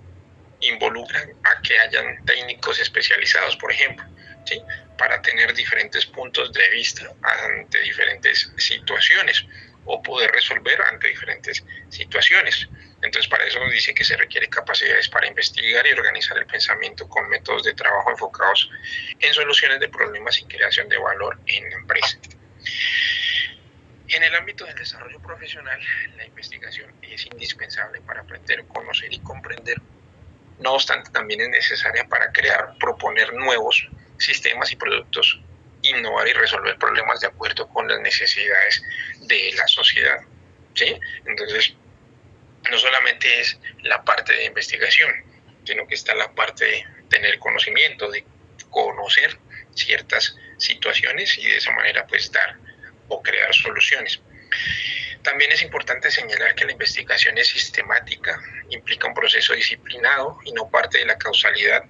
involucran a que hayan técnicos especializados, por ejemplo, ¿sí? Para tener diferentes puntos de vista ante diferentes situaciones o poder resolver ante diferentes situaciones. Entonces, para eso nos dice que se requiere capacidades para investigar y organizar el pensamiento con métodos de trabajo enfocados en soluciones de problemas y creación de valor en la empresa. En el ámbito del desarrollo profesional, la investigación es indispensable para aprender, conocer y comprender. No obstante, también es necesaria para crear, proponer nuevos sistemas y productos, innovar y resolver problemas de acuerdo con las necesidades de la sociedad, ¿sí? Entonces, no solamente es la parte de investigación, sino que está la parte de tener conocimiento, de conocer ciertas situaciones y de esa manera pues dar o crear soluciones. También es importante señalar que la investigación es sistemática, implica un proceso disciplinado y no parte de la causalidad.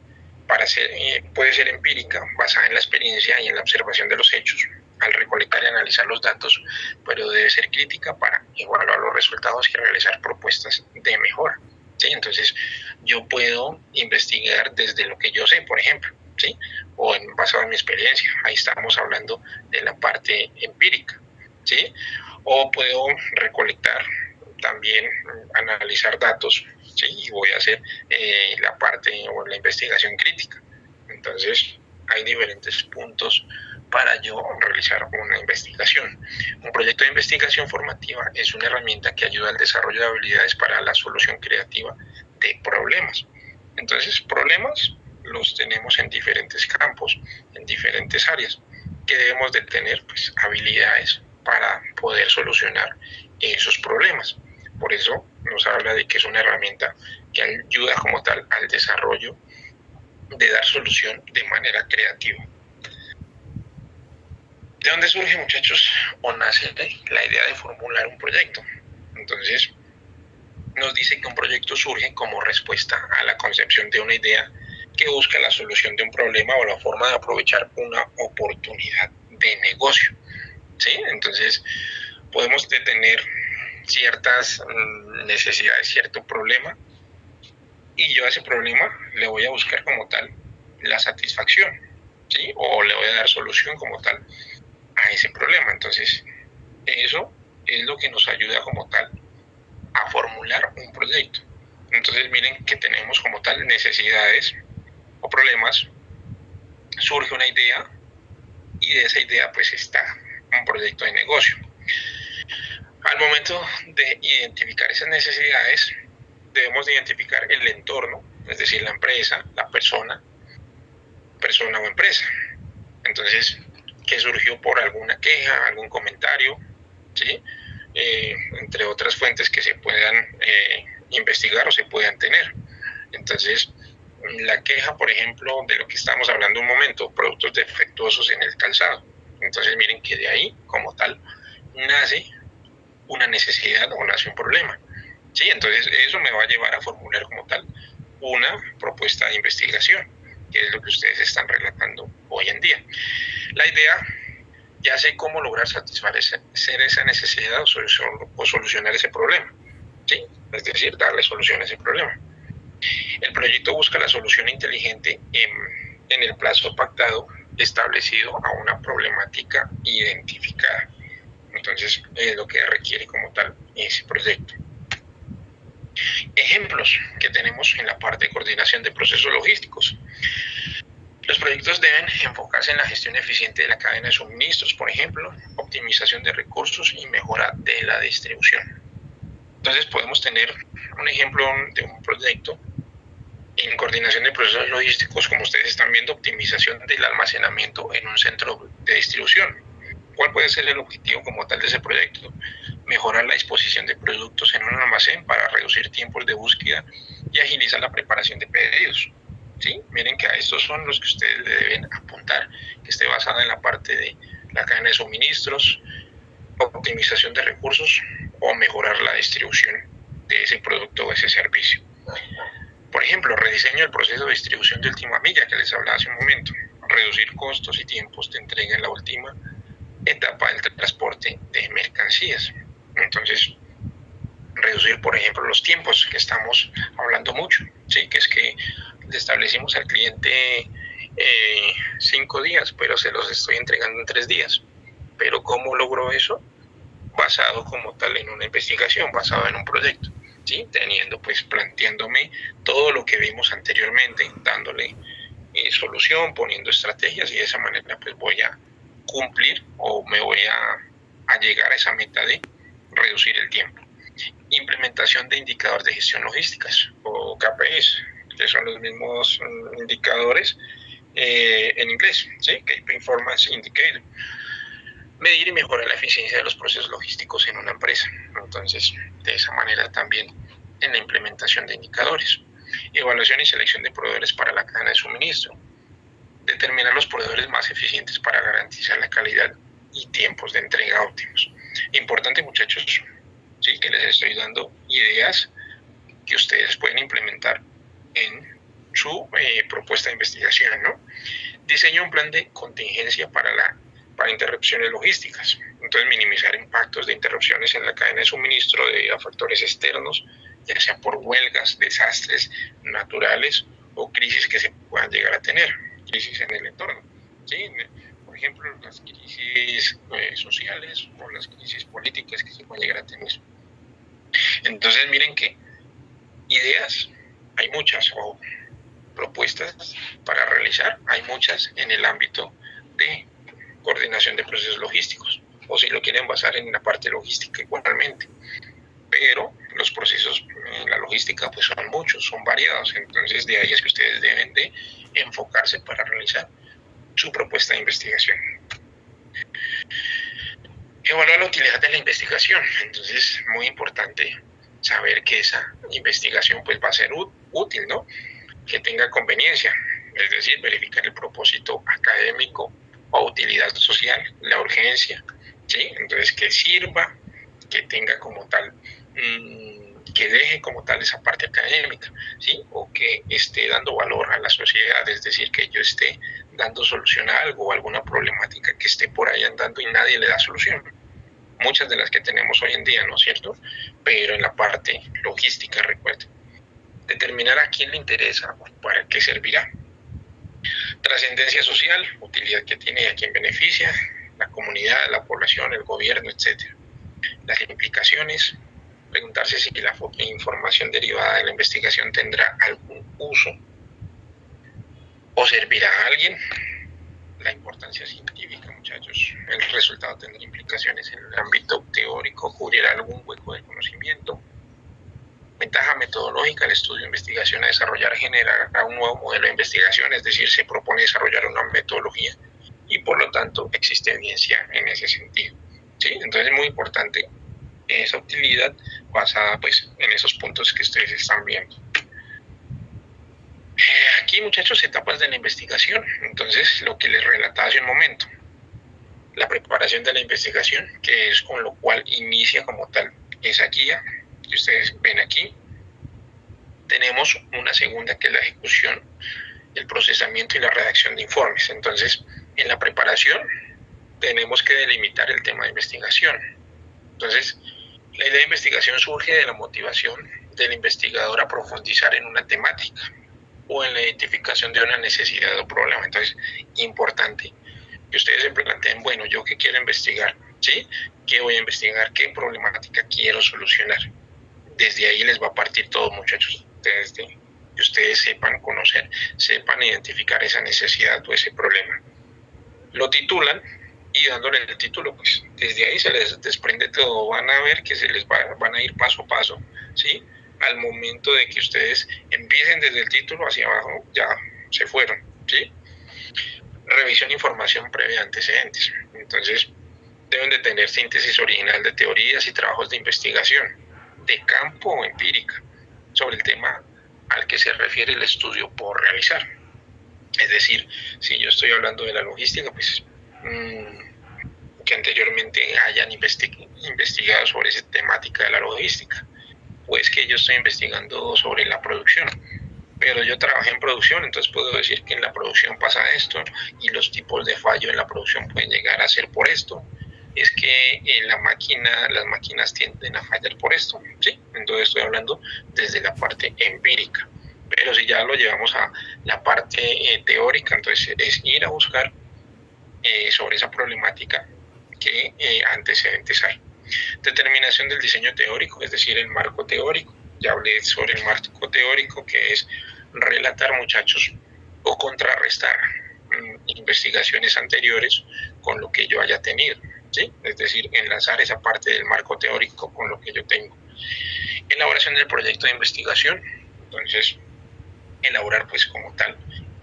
Puede ser empírica, basada en la experiencia y en la observación de los hechos, al recolectar y analizar los datos, pero debe ser crítica para evaluar los resultados y realizar propuestas de mejora, ¿sí? Entonces, yo puedo investigar desde lo que yo sé, por ejemplo, ¿sí? O basado en mi experiencia. Ahí estamos hablando de la parte empírica, ¿sí? O puedo recolectar, también analizar datos, ¿sí? Y voy a hacer la parte o la investigación crítica. Entonces, hay diferentes puntos para yo realizar una investigación. Un proyecto de investigación formativa es una herramienta que ayuda al desarrollo de habilidades para la solución creativa de problemas. Entonces, problemas los tenemos en diferentes campos, en diferentes áreas, que debemos de tener pues habilidades para poder solucionar esos problemas. Por eso nos habla de que es una herramienta que ayuda como tal al desarrollo de dar solución de manera creativa. ¿De dónde surge, muchachos, o nace la idea de formular un proyecto? Entonces, nos dice que un proyecto surge como respuesta a la concepción de una idea que busca la solución de un problema o la forma de aprovechar una oportunidad de negocio, ¿sí? Entonces, podemos tener ciertas necesidades, cierto problema, y yo a ese problema le voy a buscar como tal la satisfacción, ¿sí? O le voy a dar solución como tal a ese problema. Entonces, eso es lo que nos ayuda como tal a formular un proyecto. Entonces, miren que tenemos como tal necesidades o problemas, surge una idea y de esa idea pues está un proyecto de negocio. Al momento de identificar esas necesidades, debemos de identificar el entorno, es decir, la empresa, la persona o empresa. Entonces, que surgió por alguna queja, algún comentario, ¿sí? Entre otras fuentes que se puedan investigar o se puedan tener. Entonces, la queja, por ejemplo, de lo que estamos hablando un momento, productos defectuosos en el calzado. Entonces, miren que de ahí, como tal, nace una necesidad o nace un problema, ¿sí? Entonces, eso me va a llevar a formular como tal una propuesta de investigación, que es lo que ustedes están relatando hoy en día. La idea, ya sé cómo lograr satisfacer esa necesidad o solucionar ese problema, ¿sí? Es decir, darle solución a ese problema. El proyecto busca la solución inteligente en el plazo pactado establecido a una problemática identificada. Entonces, es lo que requiere como tal ese proyecto. Ejemplos que tenemos en la parte de coordinación de procesos logísticos. Los proyectos deben enfocarse en la gestión eficiente de la cadena de suministros, por ejemplo, optimización de recursos y mejora de la distribución. Entonces podemos tener un ejemplo de un proyecto en coordinación de procesos logísticos, como ustedes están viendo, optimización del almacenamiento en un centro de distribución. ¿Cuál puede ser el objetivo como tal de ese proyecto? Mejorar la disposición de productos en un almacén para reducir tiempos de búsqueda y agilizar la preparación de pedidos. ¿Sí? Miren que a estos son los que ustedes le deben apuntar, que esté basada en la parte de la cadena de suministros, optimización de recursos o mejorar la distribución de ese producto o ese servicio. Por ejemplo, rediseño del proceso de distribución de última milla que les hablaba hace un momento, reducir costos y tiempos de entrega en la última etapa del transporte de mercancías. Entonces, reducir, por ejemplo, los tiempos, que estamos hablando mucho, ¿sí? Que es que le establecimos al cliente 5 días, pero se los estoy entregando en 3 días. Pero ¿cómo logro eso? Basado como tal en una investigación, basado en un proyecto, ¿sí? Planteándome todo lo que vimos anteriormente, dándole solución, poniendo estrategias, y de esa manera pues voy a cumplir o me voy a llegar a esa meta de reducir el tiempo. Implementación de indicadores de gestión logísticas o KPIs, que son los mismos indicadores en inglés, ¿sí? Key Performance Indicator. Medir y mejorar la eficiencia de los procesos logísticos en una empresa. Entonces, de esa manera también en la implementación de indicadores. Evaluación y selección de proveedores para la cadena de suministro. Determinar los proveedores más eficientes para garantizar la calidad y tiempos de entrega óptimos. Importante, muchachos, sí, que les estoy dando ideas que ustedes pueden implementar en su propuesta de investigación, ¿no? Diseño un plan de contingencia para interrupciones logísticas. Entonces, minimizar impactos de interrupciones en la cadena de suministro debido a factores externos, ya sea por huelgas, desastres naturales o crisis que se puedan llegar a tener, crisis en el entorno, ¿sí? Por ejemplo, las crisis sociales o las crisis políticas que se pueden llegar a tener. Entonces, miren que ideas hay muchas, o propuestas para realizar hay muchas en el ámbito de coordinación de procesos logísticos, o si lo quieren basar en la parte logística igualmente, pero los procesos en la logística pues son muchos, son variados. Entonces de ahí es que ustedes deben de enfocarse para realizar su propuesta de investigación. Evaluar la utilidad de la investigación. Entonces, muy importante saber que esa investigación pues va a ser útil, ¿no? Que tenga conveniencia, es decir, verificar el propósito académico o utilidad social, la urgencia, ¿sí? Entonces, que sirva, que tenga como tal, que deje como tal esa parte académica, ¿sí? O que esté dando valor a la sociedad, es decir, que yo esté dando solución a algo o alguna problemática que esté por ahí andando y nadie le da solución. Muchas de las que tenemos hoy en día, ¿no es cierto? Pero en la parte logística, recuerden. Determinar a quién le interesa o para qué servirá. Trascendencia social, utilidad que tiene y a quién beneficia, la comunidad, la población, el gobierno, etc. Las implicaciones, preguntarse si la información derivada de la investigación tendrá algún uso o servirá a alguien. La importancia científica, muchachos. El resultado tendrá implicaciones en el ámbito teórico, cubrirá algún hueco del conocimiento. Ventaja metodológica, el estudio de investigación a desarrollar generará un nuevo modelo de investigación, es decir, se propone desarrollar una metodología y por lo tanto existe evidencia en ese sentido, ¿sí? Entonces es muy importante esa utilidad basada pues en esos puntos que ustedes están viendo. Aquí, muchachos, etapas de la investigación. Entonces, lo que les relataba hace un momento, la preparación de la investigación, que es con lo cual inicia como tal esa guía que ustedes ven aquí. Tenemos una segunda, que es la ejecución, el procesamiento y la redacción de informes. Entonces, en la preparación tenemos que delimitar el tema de investigación. Entonces, la idea de investigación surge de la motivación del investigador a profundizar en una temática o en la identificación de una necesidad o problema. Entonces, importante que ustedes se planteen, bueno, ¿yo qué quiero investigar? ¿Sí? ¿Qué voy a investigar? ¿Qué problemática quiero solucionar? Desde ahí les va a partir todo, muchachos. Desde que ustedes sepan conocer, sepan identificar esa necesidad o ese problema. Lo titulan y dándole el título, pues desde ahí se les desprende todo. Van a ver que se les van a ir paso a paso, ¿sí? Al momento de que ustedes empiecen desde el título hacia abajo, ya se fueron, ¿sí? Revisión de información previa de antecedentes. Entonces, deben de tener síntesis original de teorías y trabajos de investigación, de campo o empírica, sobre el tema al que se refiere el estudio por realizar. Es decir, si yo estoy hablando de la logística, pues que anteriormente hayan investigado sobre esa temática de la logística. Pues que yo estoy investigando sobre la producción, pero yo trabajé en producción, entonces puedo decir que en la producción pasa esto y los tipos de fallo en la producción pueden llegar a ser por esto. Es que las máquinas tienden a fallar por esto, ¿sí? Entonces estoy hablando desde la parte empírica. Pero si ya lo llevamos a la parte teórica, entonces es ir a buscar sobre esa problemática qué antecedentes hay. Determinación del diseño teórico, es decir, el marco teórico. Ya hablé sobre el marco teórico, que es relatar, muchachos, o contrarrestar investigaciones anteriores con lo que yo haya tenido, ¿sí? Es decir, enlazar esa parte del marco teórico con lo que yo tengo. Elaboración del proyecto de investigación, entonces elaborar pues como tal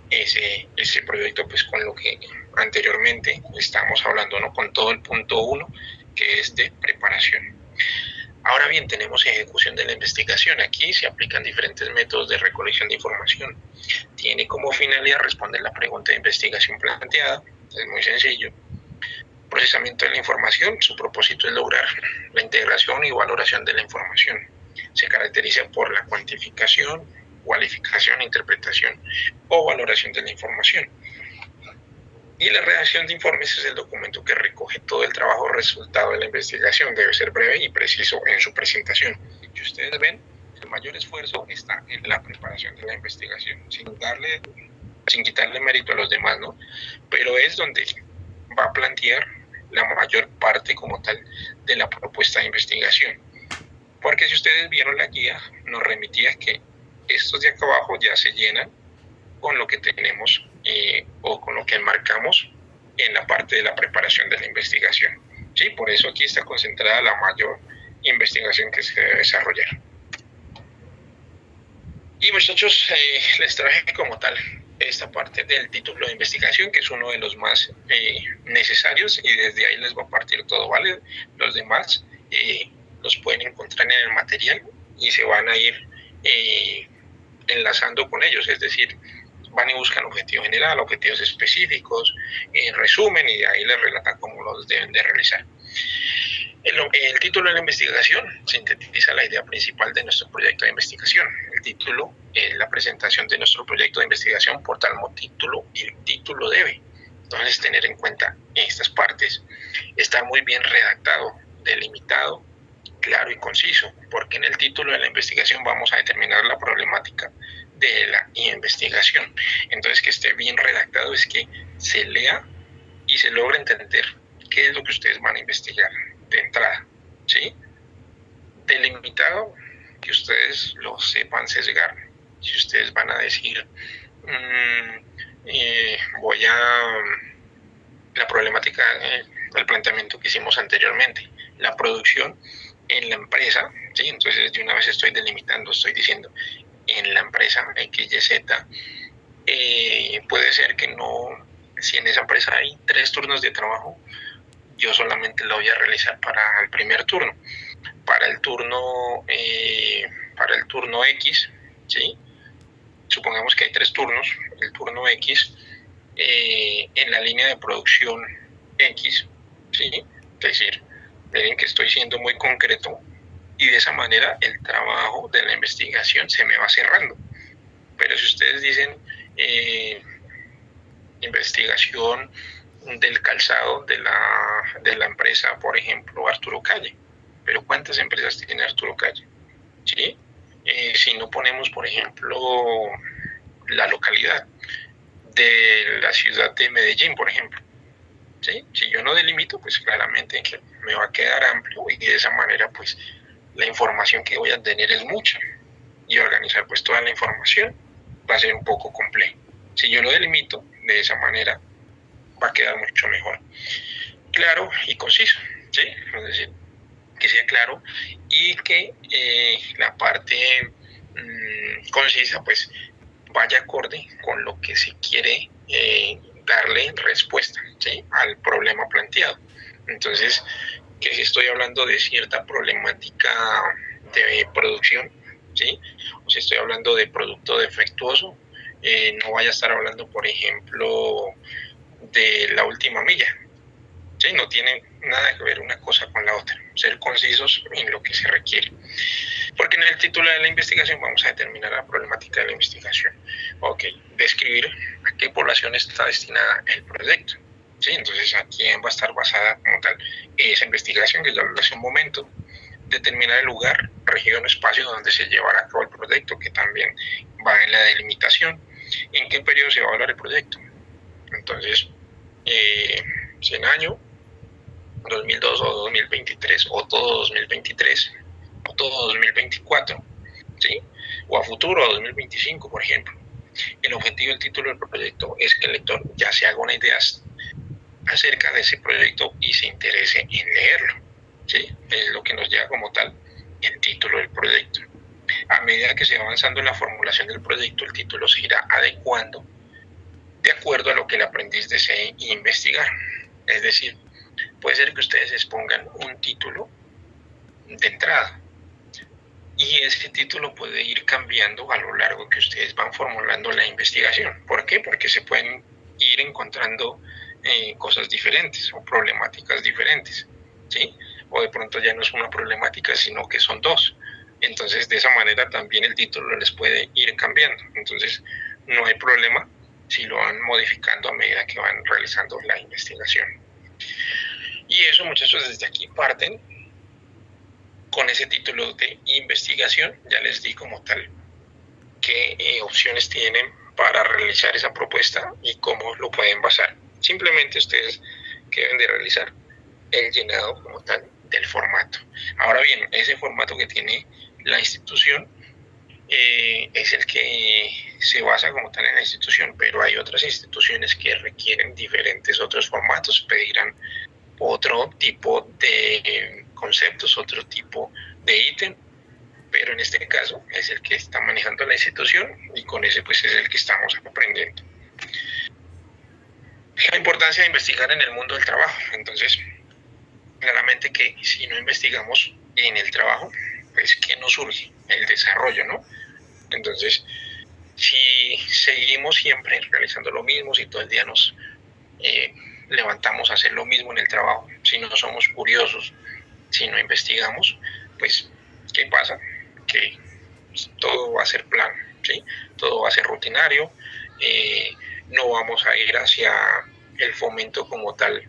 ese proyecto pues con lo que anteriormente estamos hablando, ¿no? Con todo el punto 1, que es de preparación. Ahora bien, tenemos ejecución de la investigación. Aquí se aplican diferentes métodos de recolección de información. Tiene como finalidad responder la pregunta de investigación planteada. Es muy sencillo. Procesamiento de la información. Su propósito es lograr la integración y valoración de la información. Se caracteriza por la cuantificación, cualificación, interpretación o valoración de la información. Y la redacción de informes es el documento que recoge todo el trabajo resultado de la investigación. Debe ser breve y preciso en su presentación. Si ustedes ven, el mayor esfuerzo está en la preparación de la investigación, sin quitarle mérito a los demás, ¿no? Pero es donde va a plantear la mayor parte como tal de la propuesta de investigación. Porque si ustedes vieron la guía, nos remitía que estos de acá abajo ya se llenan con lo que tenemos o con lo que enmarcamos en la parte de la preparación de la investigación. ¿Sí? Por eso aquí está concentrada la mayor investigación que se debe desarrollar. Y muchachos, les traje como tal esta parte del título de investigación, que es uno de los más necesarios, y desde ahí les va a partir todo, ¿vale? Los demás los pueden encontrar en el material y se van a ir enlazando con ellos, es decir, van y buscan objetivo general, objetivos específicos, resumen, y de ahí les relatan cómo los deben de realizar. El título de la investigación sintetiza la idea principal de nuestro proyecto de investigación. El título es la presentación de nuestro proyecto de investigación, por tal título, el título debe. Entonces, tener en cuenta estas partes, estar muy bien redactado, delimitado, claro y conciso, porque en el título de la investigación vamos a determinar la problemática de la investigación. Entonces, que esté bien redactado es que se lea y se logre entender qué es lo que ustedes van a investigar de entrada, ¿sí? Delimitado, que ustedes lo sepan sesgar. Si ustedes van a decir, voy a la problemática del planteamiento que hicimos anteriormente, la producción en la empresa, ¿sí? Entonces de una vez estoy delimitando, estoy diciendo en la empresa XYZ, puede ser que no, si en esa empresa hay 3 turnos de trabajo, yo solamente lo voy a realizar para el primer turno. Para el turno X, ¿sí? Supongamos que hay 3 turnos, el turno X, en la línea de producción X, ¿sí? Es decir, miren que estoy siendo muy concreto, y de esa manera el trabajo de la investigación se me va cerrando. Pero si ustedes dicen investigación del calzado de la empresa, por ejemplo, Arturo Calle, pero ¿cuántas empresas tiene Arturo Calle? ¿Sí? Si no ponemos, por ejemplo, la localidad de la ciudad de Medellín, por ejemplo, ¿sí? Si yo no delimito, pues claramente me va a quedar amplio, y de esa manera pues la información que voy a tener es mucha, y organizar pues toda la información va a ser un poco complejo. Si yo lo delimito de esa manera, va a quedar mucho mejor, claro y conciso, ¿sí? Es decir, que sea claro y que la parte concisa pues vaya acorde con lo que se quiere darle respuesta, ¿sí? Al problema planteado. Entonces, que si estoy hablando de cierta problemática de producción, ¿sí? O si estoy hablando de producto defectuoso, no vaya a estar hablando, por ejemplo, de la última milla, ¿sí? No tiene nada que ver una cosa con la otra, ser concisos en lo que se requiere. Porque en el título de la investigación vamos a determinar la problemática de la investigación. Ok, describir a qué población está destinada el proyecto. ¿Sí? Entonces, ¿a quién va a estar basada como tal esa investigación que ya lo hace un momento? Determinar el lugar, región o espacio donde se llevará a cabo el proyecto, que también va en la delimitación. ¿En qué periodo se va a hablar el proyecto? Entonces, si en año 2002 o 2023, o todo 2023, o todo 2024, ¿sí? O a futuro, 2025, por ejemplo. El objetivo del título del proyecto es que el lector ya se haga una idea acerca de ese proyecto y se interese en leerlo, ¿sí? Es lo que nos lleva como tal el título del proyecto. A medida que se va avanzando en la formulación del proyecto, el título se irá adecuando de acuerdo a lo que el aprendiz desee investigar. Es decir, puede ser que ustedes expongan un título de entrada y ese título puede ir cambiando a lo largo que ustedes van formulando la investigación. ¿Por qué? Porque se pueden ir encontrando cosas diferentes o problemáticas diferentes, ¿sí? O de pronto ya no es una problemática, sino que son dos. Entonces, de esa manera también el título les puede ir cambiando. Entonces, no hay problema si lo van modificando a medida que van realizando la investigación. Y eso, muchachos, desde aquí parten con ese título de investigación. Ya les di como tal qué opciones tienen para realizar esa propuesta y cómo lo pueden basar. Simplemente ustedes que deben de realizar el llenado como tal del formato. Ahora bien, ese formato que tiene la institución es el que se basa como tal en la institución, pero hay otras instituciones que requieren diferentes otros formatos, pedirán otro tipo de conceptos, otro tipo de ítem, pero en este caso es el que está manejando la institución y con ese pues es el que estamos aprendiendo. La importancia de investigar en el mundo del trabajo. Entonces, claramente que si no investigamos en el trabajo, pues ¿qué nos surge? El desarrollo, ¿no? Entonces, si seguimos siempre realizando lo mismo, si todo el día nos levantamos a hacer lo mismo en el trabajo, si no somos curiosos, si no investigamos, pues ¿qué pasa? Que pues, todo va a ser plano, ¿sí? Todo va a ser rutinario, no vamos a ir hacia el fomento como tal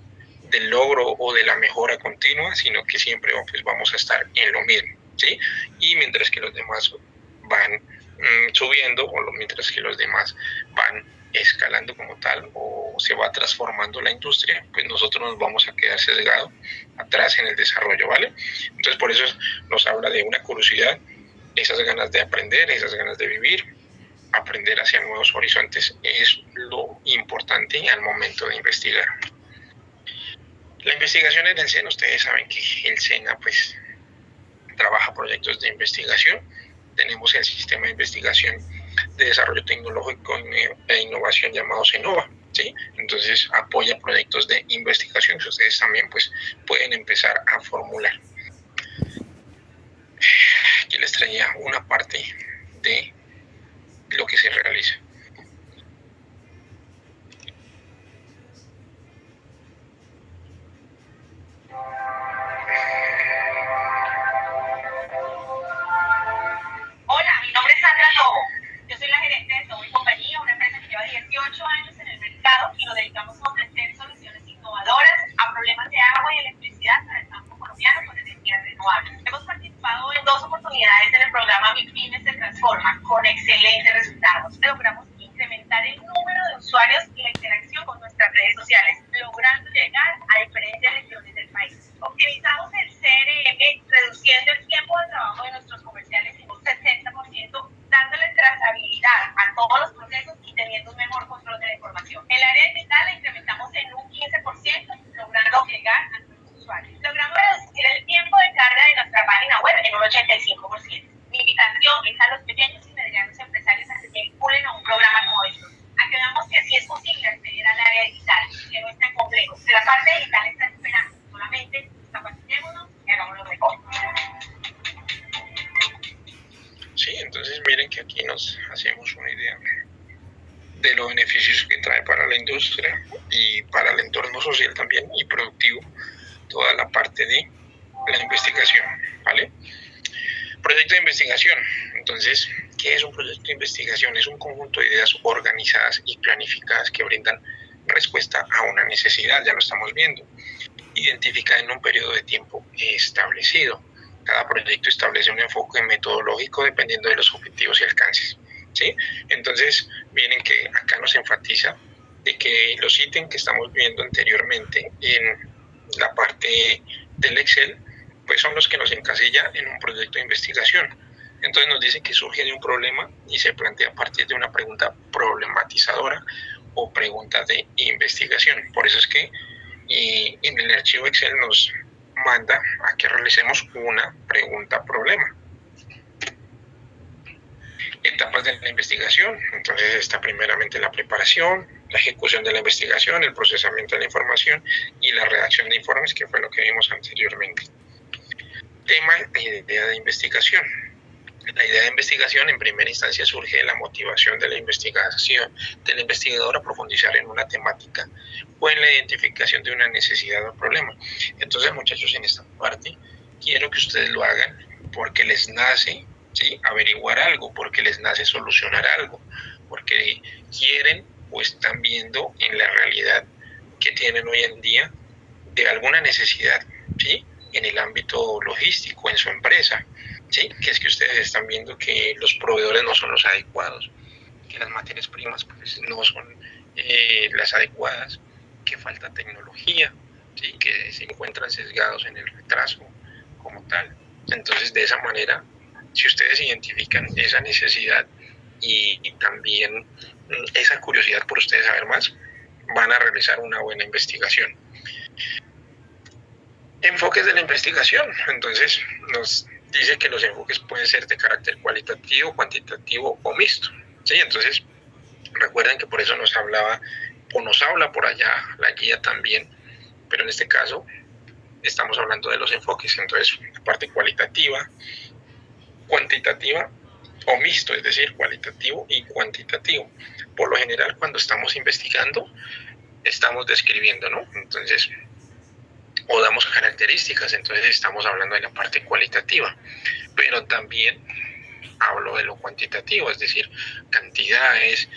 del logro o de la mejora continua, sino que siempre pues, vamos a estar en lo mismo, ¿sí? Y mientras que los demás van subiendo o mientras que los demás van escalando como tal o se va transformando la industria, pues nosotros nos vamos a quedar sesgados atrás en el desarrollo, ¿vale? Entonces por eso nos habla de una curiosidad, esas ganas de aprender, esas ganas de vivir, aprender hacia nuevos horizontes es lo importante al momento de investigar. La investigación en el SENA, ustedes saben que el SENA pues trabaja proyectos de investigación. Tenemos el sistema de investigación de desarrollo tecnológico e innovación llamado CENOVA, ¿sí? Entonces apoya proyectos de investigación que ustedes también pues pueden empezar a formular. Aquí les traía una parte de lo que se realiza. Hola, mi nombre es Sandra Lobo. Yo soy la gerente de Sobo y Compañía, una empresa que lleva 18 años en el mercado y nos dedicamos a ofrecer soluciones innovadoras a problemas de agua y electricidad para el campo colombiano con energías renovables. Hemos participado en 2 oportunidades en el programa Mi Pyme se Transforma con excelentes resultados. Logramos incrementar el número de usuarios y la interacción con nuestras redes sociales, logrando llegar a diferentes regiones del país. Optimizamos el CRM, reduciendo el tiempo de trabajo de nuestros comerciales en un 60%, dándole trazabilidad a todos los procesos y teniendo un mejor control de la información. El área digital la incrementamos en un 15%, logrando llegar a nuestros usuarios. Logramos reducir el tiempo de carga de nuestra página web en un 85%. Mi invitación es a los pequeños y medianos empresarios a que se vinculen a un programa como estos, a que veamos que sí es posible acceder al área digital, que no es tan complejo, que la parte digital está esperando, solamente capacitémonos y hagámoslo mejor. Sí, entonces miren que aquí nos hacemos una idea de los beneficios que trae para la industria y para el entorno social también y productivo toda la parte de la investigación, ¿vale? Proyecto de investigación. Entonces, ¿qué es un proyecto de investigación? Es un conjunto de ideas organizadas y planificadas que brindan respuesta a una necesidad, ya lo estamos viendo, identificada en un periodo de tiempo establecido. Cada proyecto establece un enfoque metodológico dependiendo de los objetivos y alcances, ¿sí? Entonces, miren que acá nos enfatiza de que los ítems que estamos viendo anteriormente en la parte del Excel, pues son los que nos encasilla en un proyecto de investigación. Entonces nos dice que surge de un problema y se plantea a partir de una pregunta problematizadora o pregunta de investigación. Por eso es que en el archivo Excel nos manda a que realicemos una pregunta problema. Etapas de la investigación. Entonces está primeramente la preparación, la ejecución de la investigación, el procesamiento de la información y la redacción de informes, que fue lo que vimos anteriormente. Tema y idea de investigación. La idea de investigación en primera instancia surge de la motivación de la investigación, del investigador a profundizar en una temática o en la identificación de una necesidad o problema. Entonces, muchachos, en esta parte quiero que ustedes lo hagan porque les nace, ¿sí?, averiguar algo, porque les nace solucionar algo, porque quieren o están viendo en la realidad que tienen hoy en día de alguna necesidad, ¿sí?, en el ámbito logístico, en su empresa, ¿sí?, que es que ustedes están viendo que los proveedores no son los adecuados, que las materias primas pues, no son las adecuadas, que falta tecnología, ¿sí?, que se encuentran sesgados en el retraso como tal. Entonces, de esa manera, si ustedes identifican esa necesidad y también esa curiosidad por ustedes saber más, van a realizar una buena investigación. Enfoques de la investigación. Entonces, nos dice que los enfoques pueden ser de carácter cualitativo, cuantitativo o mixto, ¿sí? Entonces, recuerden que por eso nos hablaba o nos habla por allá la guía también, pero en este caso estamos hablando de los enfoques. Entonces, la parte cualitativa, cuantitativa o mixto, es decir, cualitativo y cuantitativo. Por lo general, cuando estamos investigando, estamos describiendo, ¿no? Entonces, o damos características, entonces estamos hablando de la parte cualitativa, pero también hablo de lo cuantitativo, es decir, cantidades,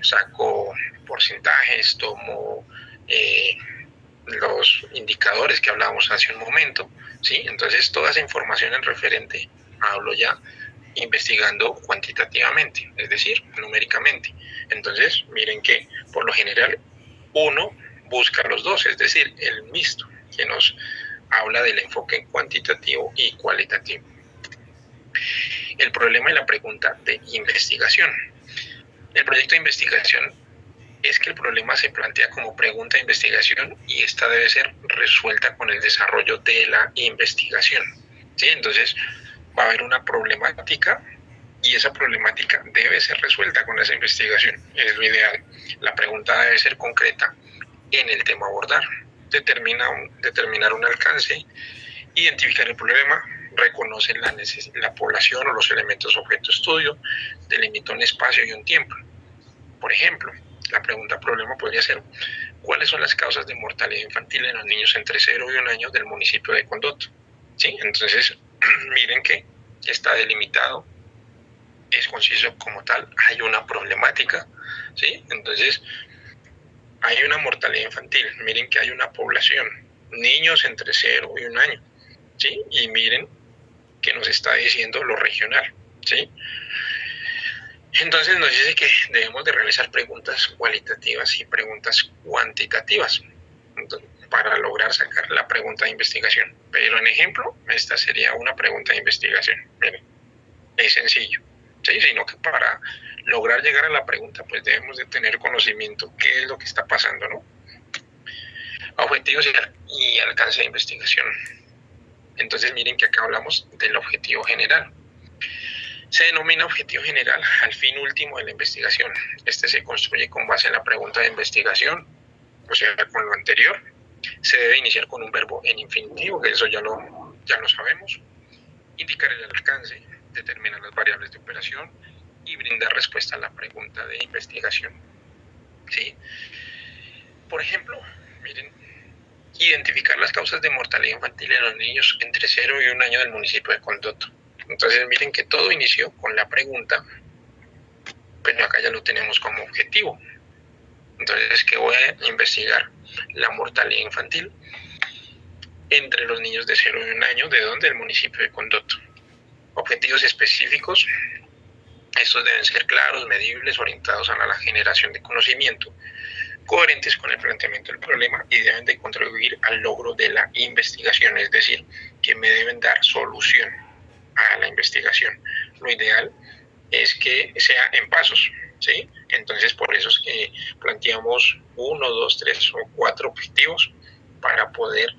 saco porcentajes, tomo los indicadores que hablábamos hace un momento, ¿sí? Entonces toda esa información en referente hablo ya investigando cuantitativamente, es decir, numéricamente. Entonces, miren que por lo general uno busca los dos, es decir, el mixto, que nos habla del enfoque cuantitativo y cualitativo. El problema y la pregunta de investigación. El proyecto de investigación es que el problema se plantea como pregunta de investigación y esta debe ser resuelta con el desarrollo de la investigación, ¿sí? Entonces va a haber una problemática y esa problemática debe ser resuelta con esa investigación, es lo ideal. La pregunta debe ser concreta en el tema a abordar, determinar un alcance, identificar el problema, reconocer la población o los elementos objeto de estudio, delimita un espacio y un tiempo. Por ejemplo, la pregunta problema podría ser: ¿cuáles son las causas de mortalidad infantil en los niños entre 0 y 1 año del municipio de Condoto? ¿Sí? Entonces, miren que está delimitado, es conciso como tal, hay una problemática, ¿sí? Entonces, hay una mortalidad infantil, miren que hay una población, niños entre 0 y 1 año, ¿sí? Y miren que nos está diciendo lo regional, ¿sí? Entonces nos dice que debemos de realizar preguntas cualitativas y preguntas cuantitativas para lograr sacar la pregunta de investigación. Pero en ejemplo, esta sería una pregunta de investigación. Miren, es sencillo, ¿sí? Sino que para lograr llegar a la pregunta, pues debemos de tener conocimiento qué es lo que está pasando, ¿no? Objetivos y alcance de investigación. Entonces miren que acá hablamos del objetivo general. Se denomina objetivo general al fin último de la investigación. Este se construye con base en la pregunta de investigación, o sea, con lo anterior. Se debe iniciar con un verbo en infinitivo, que eso ya lo sabemos. Indicar el alcance, determinar las variables de operación y brindar respuesta a la pregunta de investigación, ¿sí? Por ejemplo, miren, identificar las causas de mortalidad infantil en los niños entre 0 y 1 año del municipio de Condoto. Entonces miren que todo inició con la pregunta, pero acá ya lo tenemos como objetivo. Entonces, ¿qué voy a investigar? La mortalidad infantil entre los niños de 0 y 1 año, ¿de dónde? Del municipio de Condoto. Objetivos específicos, estos deben ser claros, medibles, orientados a la generación de conocimiento, coherentes con el planteamiento del problema y deben de contribuir al logro de la investigación, es decir, que me deben dar solución a la investigación. Lo ideal es que sea en pasos, ¿sí? Entonces, por eso es que planteamos 1, 2, 3 o 4 objetivos para poder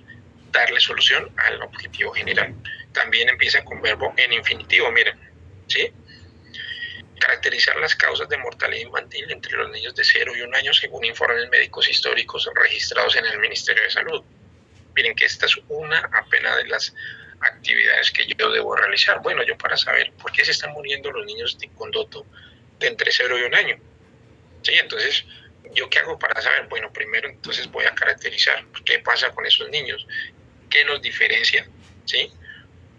darle solución al objetivo general. También empieza con verbo en infinitivo, miren, ¿sí? Caracterizar las causas de mortalidad infantil entre los niños de 0 y 1 año según informes médicos históricos registrados en el Ministerio de Salud. Miren que esta es una apenas de las actividades que yo debo realizar. Bueno, yo para saber por qué se están muriendo los niños de Condoto de entre 0 y 1 año. ¿Sí? Entonces, ¿yo qué hago para saber? Bueno, primero entonces voy a caracterizar qué pasa con esos niños, qué los diferencia, ¿sí?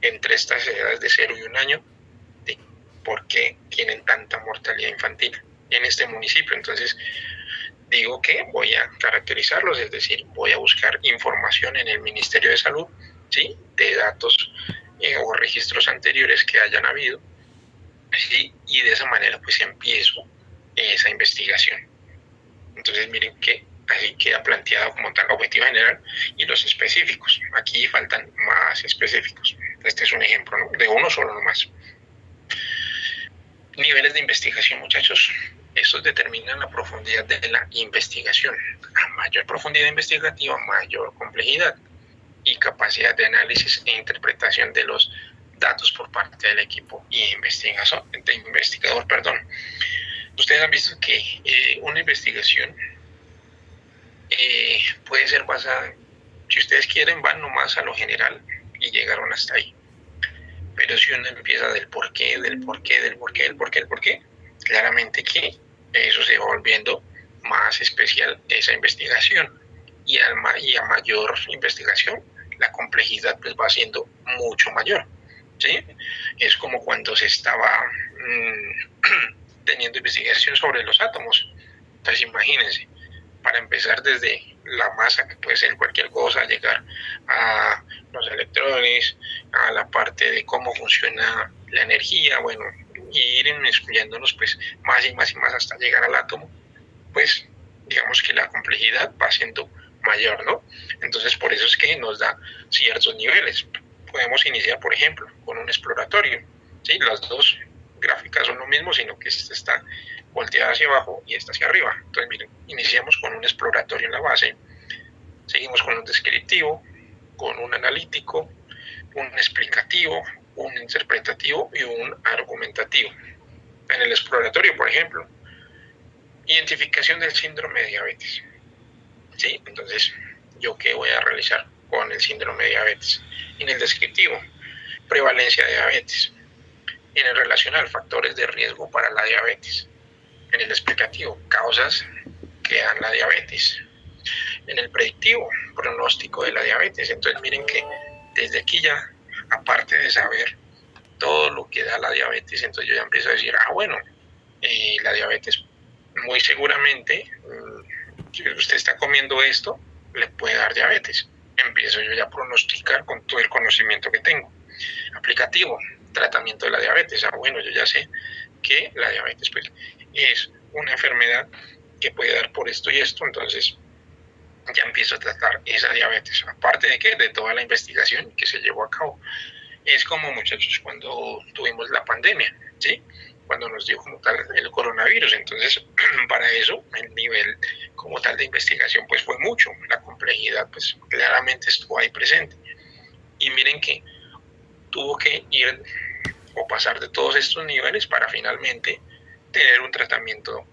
Entre estas edades de 0 y 1 año, de por qué tienen tanta mortalidad infantil en este municipio. Entonces, digo que voy a caracterizarlos, es decir, voy a buscar información en el Ministerio de Salud, ¿sí? De datos o registros anteriores que hayan habido, ¿sí? Y de esa manera pues empiezo esa investigación. Entonces miren que así queda planteado como tal objetivo general y los específicos. Aquí faltan más específicos. Este es un ejemplo, ¿no? De uno solo nomás. Niveles de investigación, muchachos. Estos determinan la profundidad de la investigación. A mayor profundidad investigativa, mayor complejidad y capacidad de análisis e interpretación de los datos por parte del equipo investigador. Ustedes han visto que una investigación puede ser basada, si ustedes quieren, van nomás a lo general y llegaron hasta ahí. Pero si uno empieza del porqué, claramente que eso se va volviendo más especial esa investigación. Y a mayor investigación, la complejidad pues va siendo mucho mayor, ¿sí? Es como cuando se estaba teniendo investigación sobre los átomos. Entonces imagínense, para empezar desde la masa, que puede ser cualquier cosa, llegar a los electrones, a la parte de cómo funciona la energía, bueno, y ir excluyéndonos pues más y más y más hasta llegar al átomo, pues digamos que la complejidad va siendo mayor, ¿no? Entonces por eso es que nos da ciertos niveles. Podemos iniciar, por ejemplo, con un exploratorio, ¿sí? Las dos gráficas son lo mismo, sino que esta está volteada hacia abajo y esta hacia arriba. Entonces miren, iniciamos con un exploratorio en la base, seguimos con un descriptivo, con un analítico, un explicativo, un interpretativo y un argumentativo. En el exploratorio, por ejemplo, identificación del síndrome de diabetes. ¿Sí? Entonces, ¿yo qué voy a realizar con el síndrome de diabetes? En el descriptivo, prevalencia de diabetes. En el relacional, factores de riesgo para la diabetes. En el explicativo, causas que dan la diabetes. En el predictivo, pronóstico de la diabetes. Entonces, miren que desde aquí ya, aparte de saber todo lo que da la diabetes, entonces yo ya empiezo a decir, bueno, la diabetes muy seguramente, si usted está comiendo esto, le puede dar diabetes. Empiezo yo ya a pronosticar con todo el conocimiento que tengo. Aplicativo, tratamiento de la diabetes. Bueno, yo ya sé que la diabetes pues, es una enfermedad que puede dar por esto y esto, entonces ya empiezo a tratar esa diabetes. Aparte de que de toda la investigación que se llevó a cabo. Es como, muchachos, cuando tuvimos la pandemia, ¿sí? Cuando nos dio como tal el coronavirus. Entonces, para eso, el nivel como tal de investigación pues fue mucho. La complejidad pues claramente estuvo ahí presente. Y miren que tuvo que ir o pasar de todos estos niveles para finalmente tener un tratamiento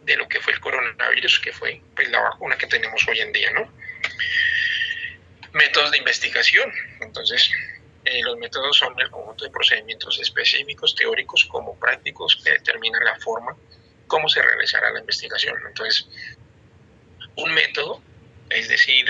de lo que fue el coronavirus, que fue pues la vacuna que tenemos hoy en día, ¿no? Métodos de investigación. Entonces, los métodos son el conjunto de procedimientos específicos, teóricos como prácticos, que determinan la forma cómo se realizará la investigación. Entonces, un método, es decir,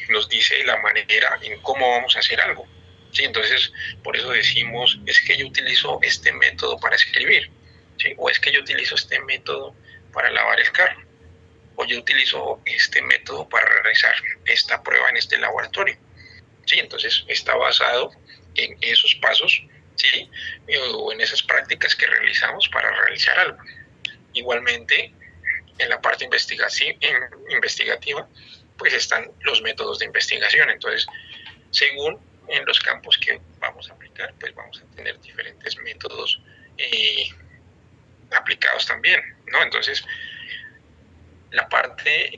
nos dice la manera en cómo vamos a hacer algo. ¿Sí? Entonces, por eso decimos, es que yo utilizo este método para escribir, ¿sí? O es que yo utilizo este método para lavar el carro, o yo utilizo este método para realizar esta prueba en este laboratorio. ¿Sí? Entonces, está basado en esos pasos, ¿sí? O en esas prácticas que realizamos para realizar algo. Igualmente, en la parte investigativa, pues están los métodos de investigación. Entonces, según en los campos que vamos a aplicar, pues vamos a tener diferentes métodos aplicados también, ¿no? Entonces, la parte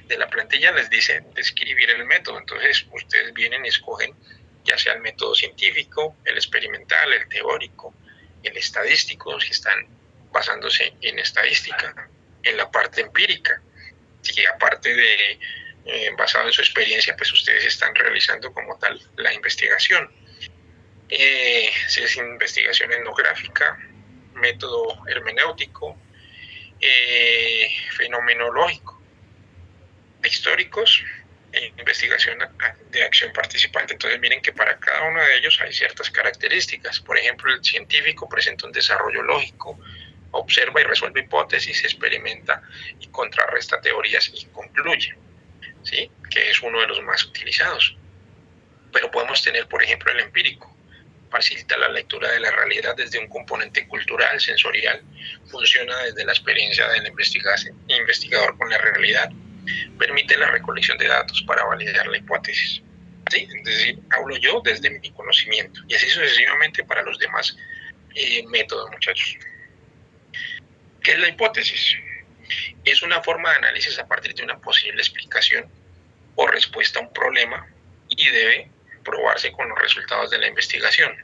de la plantilla les dice describir el método. Entonces, ustedes vienen y escogen ya sea el método científico, el experimental, el teórico, el estadístico, si están basándose en estadística, en la parte empírica, si aparte de basado en su experiencia, pues ustedes están realizando como tal la investigación. Si es investigación etnográfica, método hermenéutico, fenomenológico, históricos, investigación de acción participante. Entonces miren que para cada uno de ellos hay ciertas características. Por ejemplo, el científico presenta un desarrollo lógico, observa y resuelve hipótesis, experimenta y contrarresta teorías y concluye, ¿sí? Que es uno de los más utilizados. Pero podemos tener, por ejemplo, el empírico. Facilita la lectura de la realidad desde un componente cultural, sensorial, funciona desde la experiencia del investigador con la realidad, permite la recolección de datos para validar la hipótesis. ¿Sí? Es decir, hablo yo desde mi conocimiento y así sucesivamente para los demás métodos, muchachos. ¿Qué es la hipótesis? Es una forma de análisis a partir de una posible explicación o respuesta a un problema y debe probarse con los resultados de la investigación.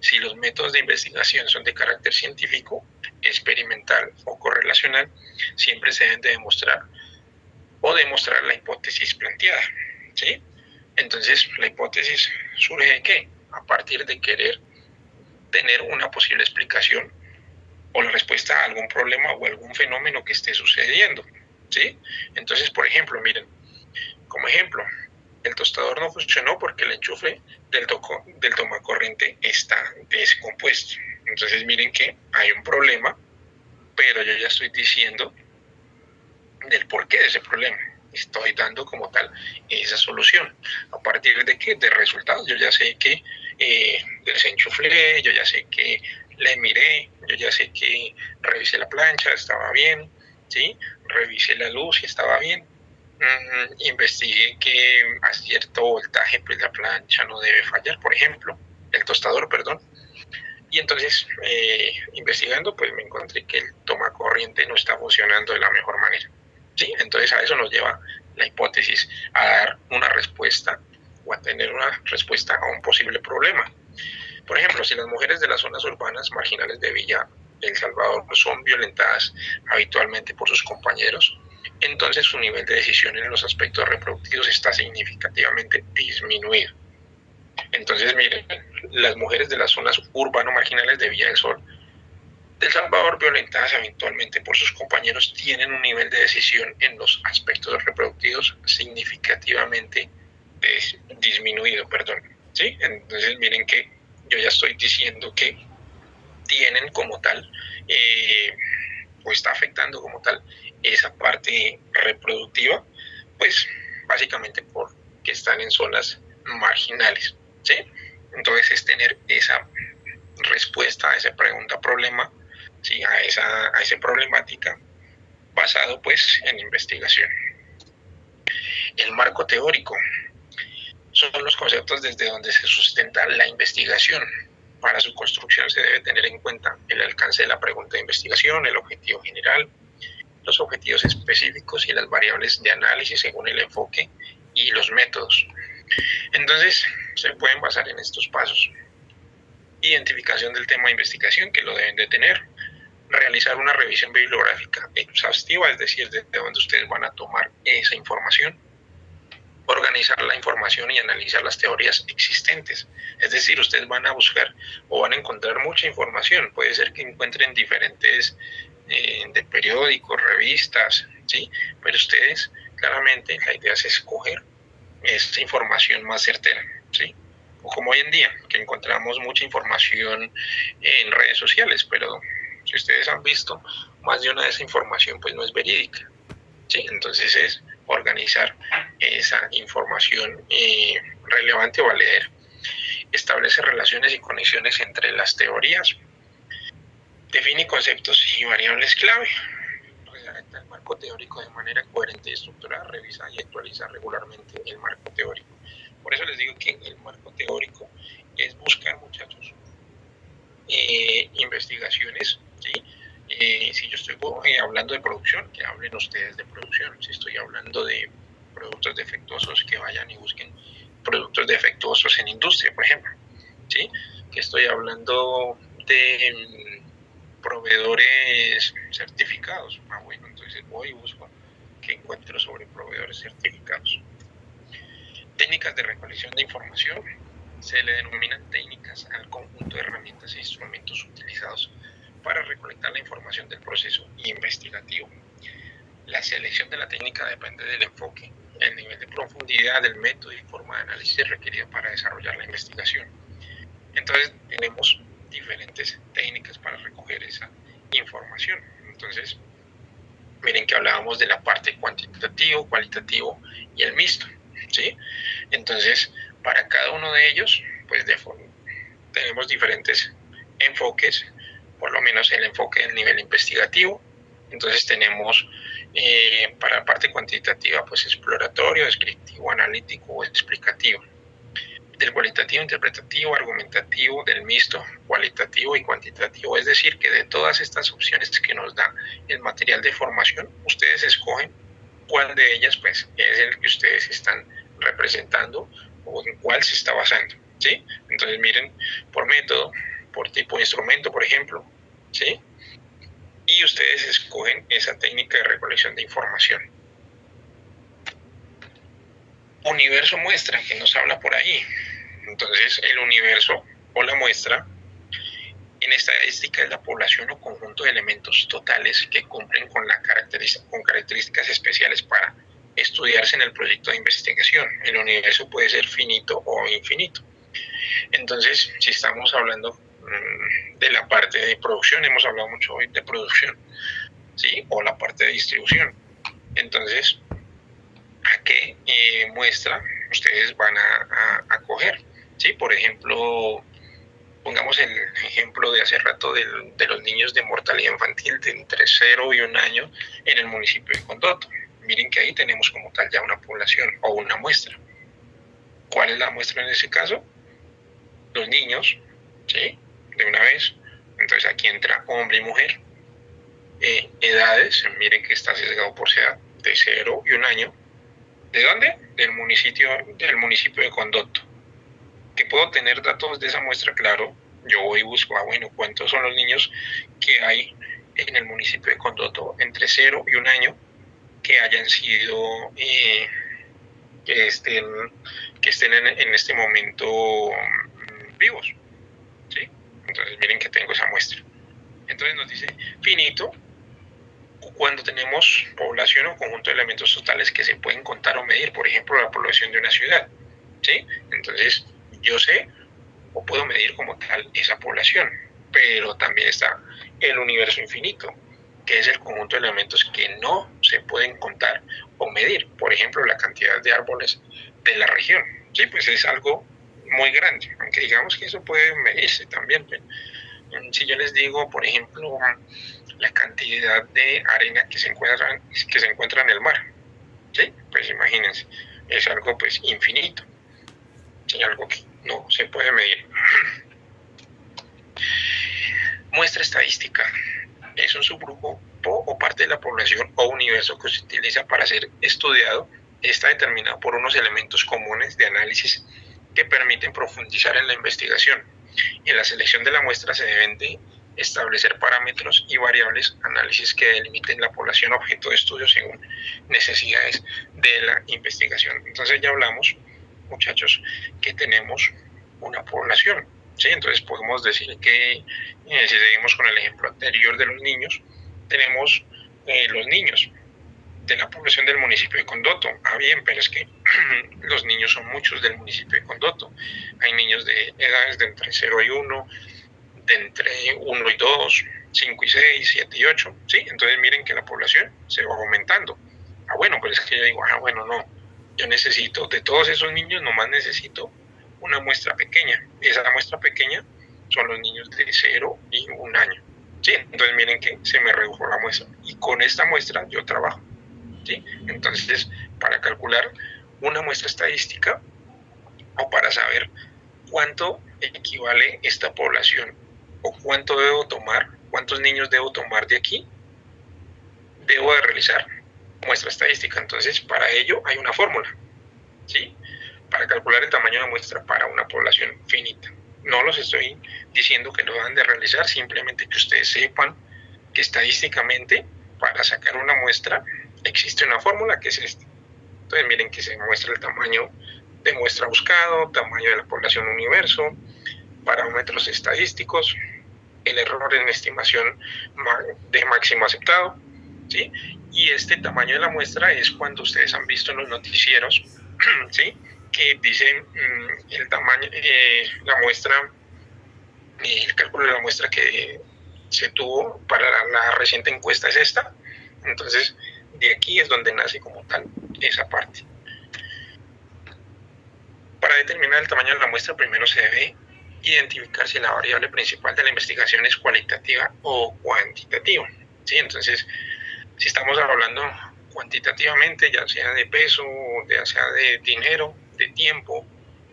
Si los métodos de investigación son de carácter científico, experimental o correlacional, siempre se deben de demostrar la hipótesis planteada, ¿sí? Entonces, la hipótesis surge de ¿qué? A partir de querer tener una posible explicación o la respuesta a algún problema o algún fenómeno que esté sucediendo, ¿sí? Entonces, por ejemplo, miren, como ejemplo, el tostador no funcionó porque el enchufe del tomacorriente está descompuesto. Entonces, miren que hay un problema, pero yo ya estoy diciendo del porqué de ese problema. Estoy dando como tal esa solución. ¿A partir de qué? De resultados. Yo ya sé que desenchuflé, yo ya sé que le miré, yo ya sé que revisé la plancha, estaba bien, ¿sí? Revisé la luz y estaba bien. Investigué que a cierto voltaje pues la plancha no debe fallar, por ejemplo, el tostador, perdón. Y entonces, investigando, pues me encontré que el tomacorriente no está funcionando de la mejor manera. ¿Sí? Entonces a eso nos lleva la hipótesis, a dar una respuesta o a tener una respuesta a un posible problema. Por ejemplo, si las mujeres de las zonas urbanas marginales de Villa El Salvador son violentadas habitualmente por sus compañeros, entonces su nivel de decisión en los aspectos reproductivos está significativamente disminuido. Entonces, miren, las mujeres de las zonas urbano-marginales de Villa del Sol de El Salvador, violentadas eventualmente por sus compañeros, tienen un nivel de decisión en los aspectos reproductivos significativamente disminuido, ¿sí? Entonces miren que yo ya estoy diciendo que tienen como tal, o está afectando como tal esa parte reproductiva, pues básicamente porque están en zonas marginales, ¿sí? Entonces es tener esa respuesta a esa pregunta-problema, ¿sí? a esa problemática basado pues en investigación. El marco teórico son los conceptos desde donde se sustenta la investigación. Para su construcción se debe tener en cuenta el alcance de la pregunta de investigación, el objetivo general, los objetivos específicos y las variables de análisis según el enfoque y los métodos. Entonces se pueden basar en estos pasos. Identificación del tema de investigación, que lo deben de tener. Realizar una revisión bibliográfica exhaustiva, es decir, desde donde ustedes van a tomar esa información. Organizar la información y analizar las teorías existentes. Es decir, ustedes van a buscar o van a encontrar mucha información. Puede ser que encuentren diferentes de periódicos, revistas, ¿sí? Pero ustedes, claramente, la idea es escoger esa información más certera, ¿sí? O como hoy en día, que encontramos mucha información en redes sociales, pero si ustedes han visto, más de una de esa información pues no es verídica, ¿sí? Entonces es organizar esa información relevante o valedera. Establece relaciones y conexiones entre las teorías. Define conceptos y variables clave. Redacta el marco teórico de manera coherente y estructurada. Revisa y actualiza regularmente el marco teórico. Por eso les digo que el marco teórico es buscar, muchachos, investigaciones, ¿sí? Si yo estoy hablando de producción, que hablen ustedes de producción. Si estoy hablando de productos defectuosos, que vayan y busquen productos defectuosos en industria, por ejemplo, ¿sí? Que estoy hablando de proveedores certificados. Bueno, entonces voy y busco qué encuentro sobre proveedores certificados. Técnicas de recolección de información. Se le denominan técnicas al conjunto de herramientas e instrumentos utilizados para recolectar la información del proceso investigativo. La selección de la técnica depende del enfoque, el nivel de profundidad del método y forma de análisis requerida para desarrollar la investigación. Entonces tenemos diferentes técnicas para recoger esa información. Entonces, miren que hablábamos de la parte cuantitativo, cualitativo y el mixto, ¿sí? Entonces, para cada uno de ellos, pues tenemos diferentes enfoques, por lo menos el enfoque del nivel investigativo. Entonces tenemos para la parte cuantitativa, pues exploratorio, descriptivo, analítico o explicativo. Del cualitativo, interpretativo, argumentativo, del mixto, cualitativo y cuantitativo. Es decir, que de todas estas opciones que nos da el material de formación, ustedes escogen cuál de ellas pues es el que ustedes están representando o en cuál se está basando, ¿sí? Entonces miren, por método, por tipo de instrumento, por ejemplo, ¿sí? Y ustedes escogen esa técnica de recolección de información. Universo muestra, que nos habla por ahí. Entonces, el universo o la muestra en estadística es la población o conjunto de elementos totales que cumplen con características especiales para estudiarse en el proyecto de investigación. El universo puede ser finito o infinito. Entonces, si estamos hablando de la parte de producción, hemos hablado mucho hoy de producción, ¿sí? O la parte de distribución. Entonces, ¿a qué muestra ustedes van a coger? ¿Sí? Por ejemplo, pongamos el ejemplo de hace rato de los niños de mortalidad infantil de entre 0 y 1 año en el municipio de Condoto. Miren que ahí tenemos como tal ya una población o una muestra. ¿Cuál es la muestra en ese caso? Los niños, ¿sí? De una vez. Entonces aquí entra hombre y mujer. Edades, miren que está sesgado por edad, de 0 y 1 año. ¿De dónde? Del municipio de Condoto. Que puedo tener datos de esa muestra, claro. Yo voy y busco, bueno, ¿cuántos son los niños que hay en el municipio de Condoto entre 0 y 1 año que hayan sido, que estén en este momento vivos? ¿Sí? Entonces miren que tengo esa muestra. Entonces nos dice finito cuando tenemos población o conjunto de elementos totales que se pueden contar o medir, por ejemplo la población de una ciudad, ¿sí? Entonces yo sé o puedo medir como tal esa población, pero también está el universo infinito, que es el conjunto de elementos que no se pueden contar o medir, por ejemplo la cantidad de árboles de la región, ¿sí? Pues es algo muy grande, aunque digamos que eso puede medirse también. Si yo les digo, por ejemplo, la cantidad de arena que se encuentra en el mar, ¿sí? Pues imagínense, es algo pues infinito, ¿sí? Algo que no se puede medir. Muestra estadística es un subgrupo o parte de la población o universo que se utiliza para ser estudiado. Está determinado por unos elementos comunes de análisis que permiten profundizar en la investigación. En la selección de la muestra se deben de establecer parámetros y variables análisis que delimiten la población objeto de estudio según necesidades de la investigación. Entonces ya hablamos, muchachos, que tenemos una población, ¿sí? Entonces podemos decir que si seguimos con el ejemplo anterior de los niños, tenemos los niños de la población del municipio de Condoto. Ah, bien, pero es que los niños son muchos del municipio de Condoto. Hay niños de edades de entre 0 y 1, de entre 1 y 2, 5 y 6, 7 y 8, ¿sí? Entonces miren que la población se va aumentando. Ah, bueno, pero es que yo digo, bueno, no, yo necesito, de todos esos niños, nomás necesito una muestra pequeña. Esa muestra pequeña son los niños de 0 y 1 año. Sí, entonces miren que se me redujo la muestra y con esta muestra yo trabajo, ¿sí? Entonces, para calcular una muestra estadística o para saber cuánto equivale esta población o cuánto debo tomar, cuántos niños debo tomar de aquí, debo de realizar muestra estadística. Entonces, para ello hay una fórmula, ¿sí? Para calcular el tamaño de la muestra para una población finita. No los estoy diciendo que lo han de realizar, simplemente que ustedes sepan que estadísticamente para sacar una muestra existe una fórmula que es esta. Entonces miren que se muestra el tamaño de muestra buscado, tamaño de la población universo, parámetros estadísticos, el error en estimación de máximo aceptado, ¿sí? Y este tamaño de la muestra es cuando ustedes han visto en los noticieros, ¿sí?, que dicen el tamaño, la muestra, el cálculo de la muestra que se tuvo para la reciente encuesta es esta. Entonces, de aquí es donde nace como tal esa parte. Para determinar el tamaño de la muestra, primero se debe identificar si la variable principal de la investigación es cualitativa o cuantitativa, ¿sí? Entonces, si estamos hablando cuantitativamente, ya sea de peso, ya sea de dinero, de tiempo,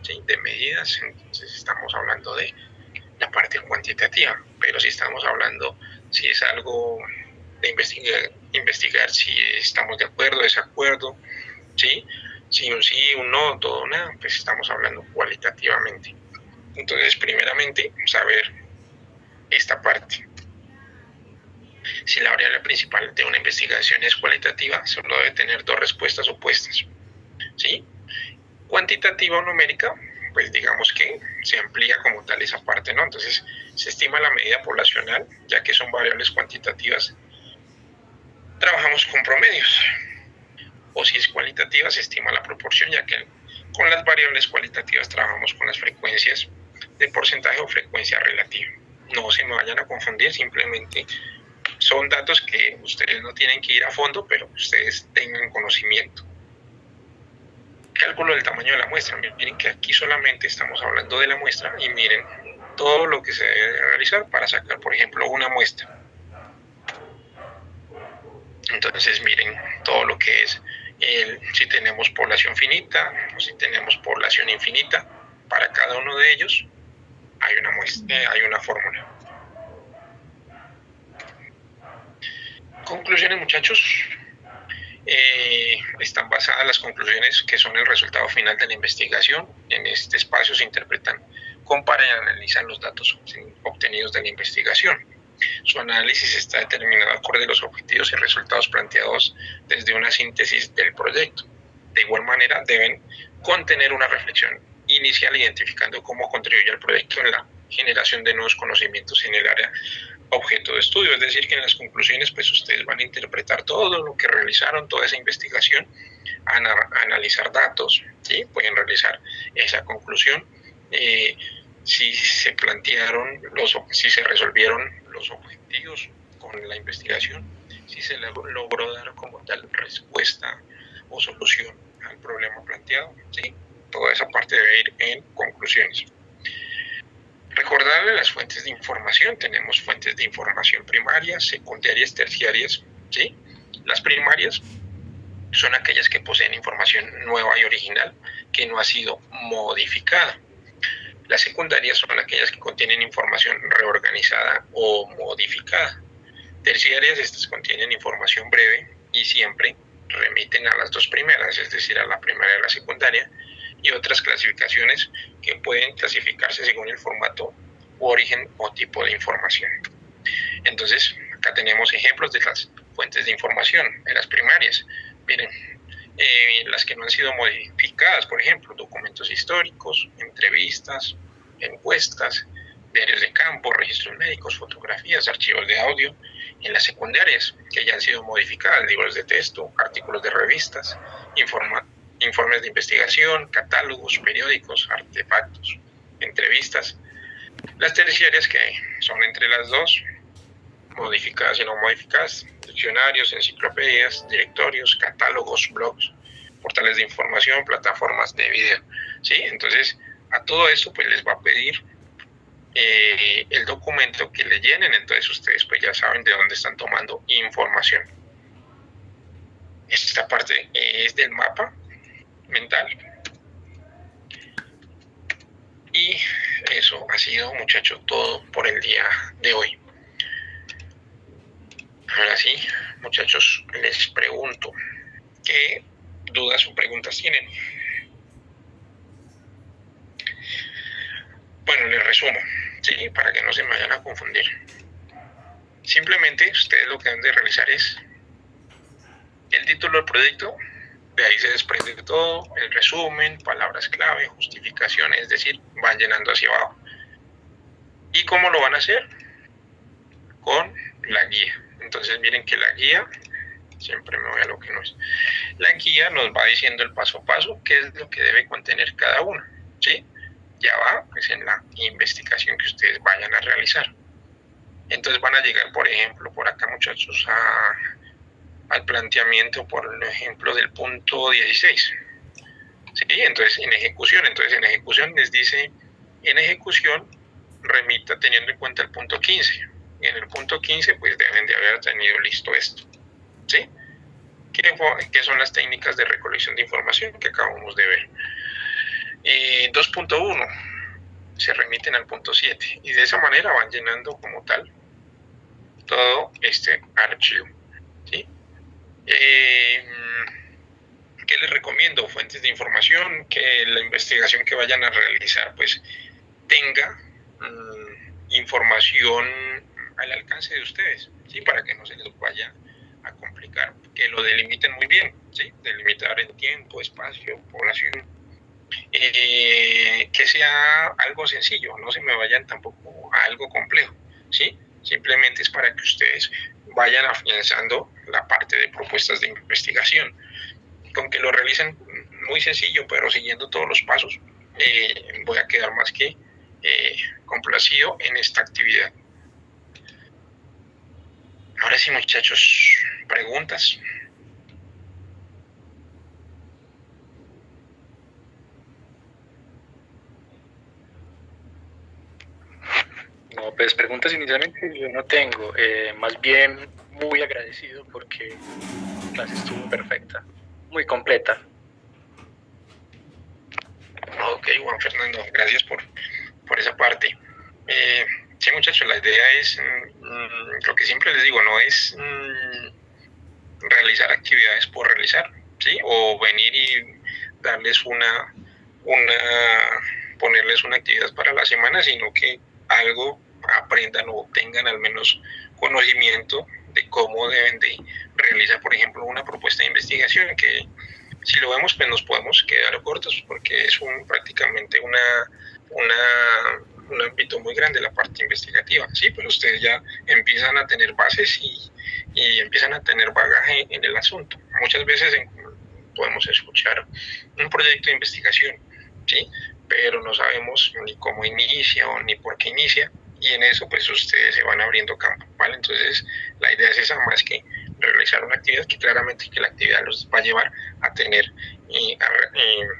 ¿sí?, de medidas, entonces estamos hablando de la parte cuantitativa. Pero si estamos hablando, si es algo de investigar si estamos de acuerdo, desacuerdo, ¿sí?, si un sí, un no, todo nada, pues estamos hablando cualitativamente. Entonces, primeramente, saber esta parte. Si la variable principal de una investigación es cualitativa, solo debe tener dos respuestas opuestas, ¿sí? Cuantitativa o numérica, pues digamos que se amplía como tal esa parte, ¿no? Entonces, se estima la medida poblacional, ya que son variables cuantitativas, trabajamos con promedios. O si es cualitativa, se estima la proporción, ya que con las variables cualitativas trabajamos con las frecuencias de porcentaje o frecuencia relativa. No se me vayan a confundir, simplemente son datos que ustedes no tienen que ir a fondo, pero ustedes tengan conocimiento. Cálculo del tamaño de la muestra. Miren que aquí solamente estamos hablando de la muestra y miren todo lo que se debe realizar para sacar, por ejemplo, una muestra. Entonces miren todo lo que es si tenemos población finita o si tenemos población infinita. Para cada uno de ellos hay una muestra, hay una fórmula. Conclusiones, muchachos. Están basadas las conclusiones que son el resultado final de la investigación. En este espacio se interpretan, comparan y analizan los datos obtenidos de la investigación. Su análisis está determinado acorde a los objetivos y resultados planteados desde una síntesis del proyecto. De igual manera, deben contener una reflexión inicial identificando cómo contribuye el proyecto en la generación de nuevos conocimientos en el área objeto de estudio. Es decir, que en las conclusiones pues ustedes van a interpretar todo lo que realizaron, toda esa investigación, analizar datos, ¿sí? Pueden realizar esa conclusión, si se plantearon, si se resolvieron los objetivos con la investigación, si se logró dar como tal respuesta o solución al problema planteado, ¿sí? Toda esa parte debe ir en conclusiones. Recordarle las fuentes de información. Tenemos fuentes de información primarias, secundarias, terciarias, ¿sí? Las primarias son aquellas que poseen información nueva y original que no ha sido modificada. Las secundarias son aquellas que contienen información reorganizada o modificada. Terciarias, estas contienen información breve y siempre remiten a las dos primeras, es decir, a la primera y a la secundaria, y otras clasificaciones que pueden clasificarse según el formato, origen o tipo de información. Entonces, acá tenemos ejemplos de las fuentes de información en las primarias. Miren, las que no han sido modificadas, por ejemplo, documentos históricos, entrevistas, encuestas, diarios de campo, registros médicos, fotografías, archivos de audio en las secundarias, que ya han sido modificadas, libros de texto, artículos de revistas, informes de investigación, catálogos, periódicos, artefactos, entrevistas. Las terciarias, que son entre las dos, modificadas y no modificadas, diccionarios, enciclopedias, directorios, catálogos, blogs, portales de información, plataformas de video. ¿Sí? Entonces, a todo esto pues les va a pedir el documento que le llenen, entonces ustedes pues ya saben de dónde están tomando información. Esta parte es del mapa mental. Y eso ha sido, muchachos, todo por el día de hoy. Ahora sí, muchachos, les pregunto, ¿qué dudas o preguntas tienen? Bueno, les resumo, ¿sí? Para que no se me vayan a confundir. Simplemente ustedes lo que deben de realizar es el título del proyecto, de ahí se desprende todo, el resumen, palabras clave, justificación, es decir, van llenando hacia abajo. ¿Y cómo lo van a hacer? Con la guía. Entonces miren que la guía, siempre me voy a lo que no es, la guía nos va diciendo el paso a paso, qué es lo que debe contener cada uno, ¿sí? Ya va pues en la investigación que ustedes vayan a realizar. Entonces van a llegar, por ejemplo, por acá, muchachos, al planteamiento, por ejemplo, del punto 16. ¿Sí? Entonces en ejecución les dice, en ejecución remita teniendo en cuenta el punto 15. En el punto 15 pues deben de haber tenido listo esto. ¿Sí? ¿Qué son las técnicas de recolección de información que acabamos de ver? 2.1 se remiten al punto 7 y de esa manera van llenando como tal todo este archivo. ¿Sí? ¿Qué les recomiendo? Fuentes de información, que la investigación que vayan a realizar pues tenga información al alcance de ustedes, ¿sí? Para que no se les vaya a complicar, que lo delimiten muy bien, ¿sí? Delimitar en tiempo, espacio, población, que sea algo sencillo, no se me vayan tampoco a algo complejo, ¿sí? Simplemente es para que ustedes vayan afianzando la parte de propuestas de investigación. Con que lo realicen muy sencillo, pero siguiendo todos los pasos, voy a quedar más que complacido en esta actividad. Ahora sí, muchachos, preguntas. No, pues preguntas inicialmente yo no tengo, más bien muy agradecido porque la clase estuvo perfecta, muy completa. Ok, Juan Fernando, gracias por esa parte. Sí, muchachos, la idea es, lo que siempre les digo, no es realizar actividades por realizar, ¿sí? O venir y darles ponerles una actividad para la semana, sino que algo aprendan o tengan al menos conocimiento de cómo deben de realizar, por ejemplo, una propuesta de investigación, que si lo vemos pues nos podemos quedar cortos porque es prácticamente un ámbito muy grande la parte investigativa, sí, pero ustedes ya empiezan a tener bases y empiezan a tener bagaje en el asunto. Muchas veces podemos escuchar un proyecto de investigación, sí, pero no sabemos ni cómo inicia o ni por qué inicia, y en eso pues ustedes se van abriendo campo, ¿vale? Entonces la idea es esa, más que realizar una actividad, que claramente que la actividad los va a llevar a tener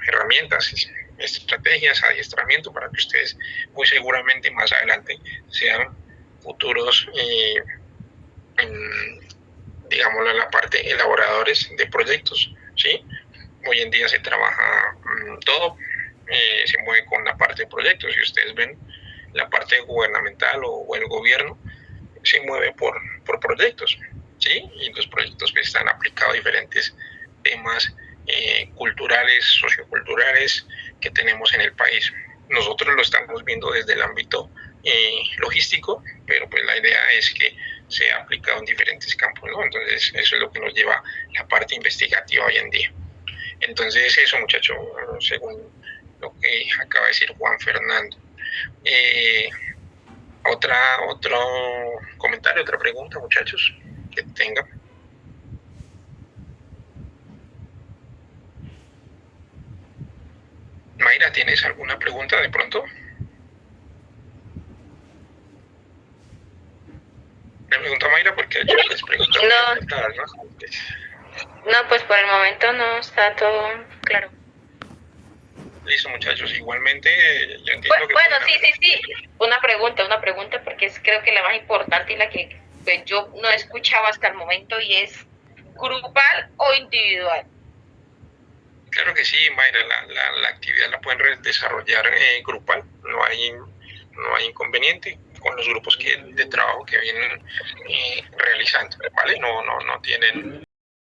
herramientas, estrategias, adiestramiento, para que ustedes muy seguramente más adelante sean futuros, digámoslo, la parte elaboradores de proyectos, ¿sí? Hoy en día se trabaja todo, se mueve con la parte de proyectos. Si ustedes ven, la parte gubernamental o el gobierno se mueve por proyectos, ¿sí? Y los proyectos pues están aplicados a diferentes temas culturales, socioculturales que tenemos en el país. Nosotros lo estamos viendo desde el ámbito logístico, pero pues la idea es que sea aplicado en diferentes campos, ¿no? Entonces eso es lo que nos lleva a la parte investigativa hoy en día. Entonces eso, muchachos, según lo que acaba de decir Juan Fernando. Otro comentario, otra pregunta, muchachos, que tengan. Mayra, ¿tienes alguna pregunta de pronto? Le pregunto a Mayra porque yo les pregunto. No, pues por el momento no está todo claro. Listo, muchachos. Igualmente, yo entiendo que... Bueno, sí. Una pregunta, porque es creo que la más importante y la que pues, yo no he escuchado hasta el momento, y es ¿grupal o individual? Claro que sí, Mayra, la actividad la pueden desarrollar grupal, no hay inconveniente con los grupos de trabajo que vienen realizando, ¿vale? No tienen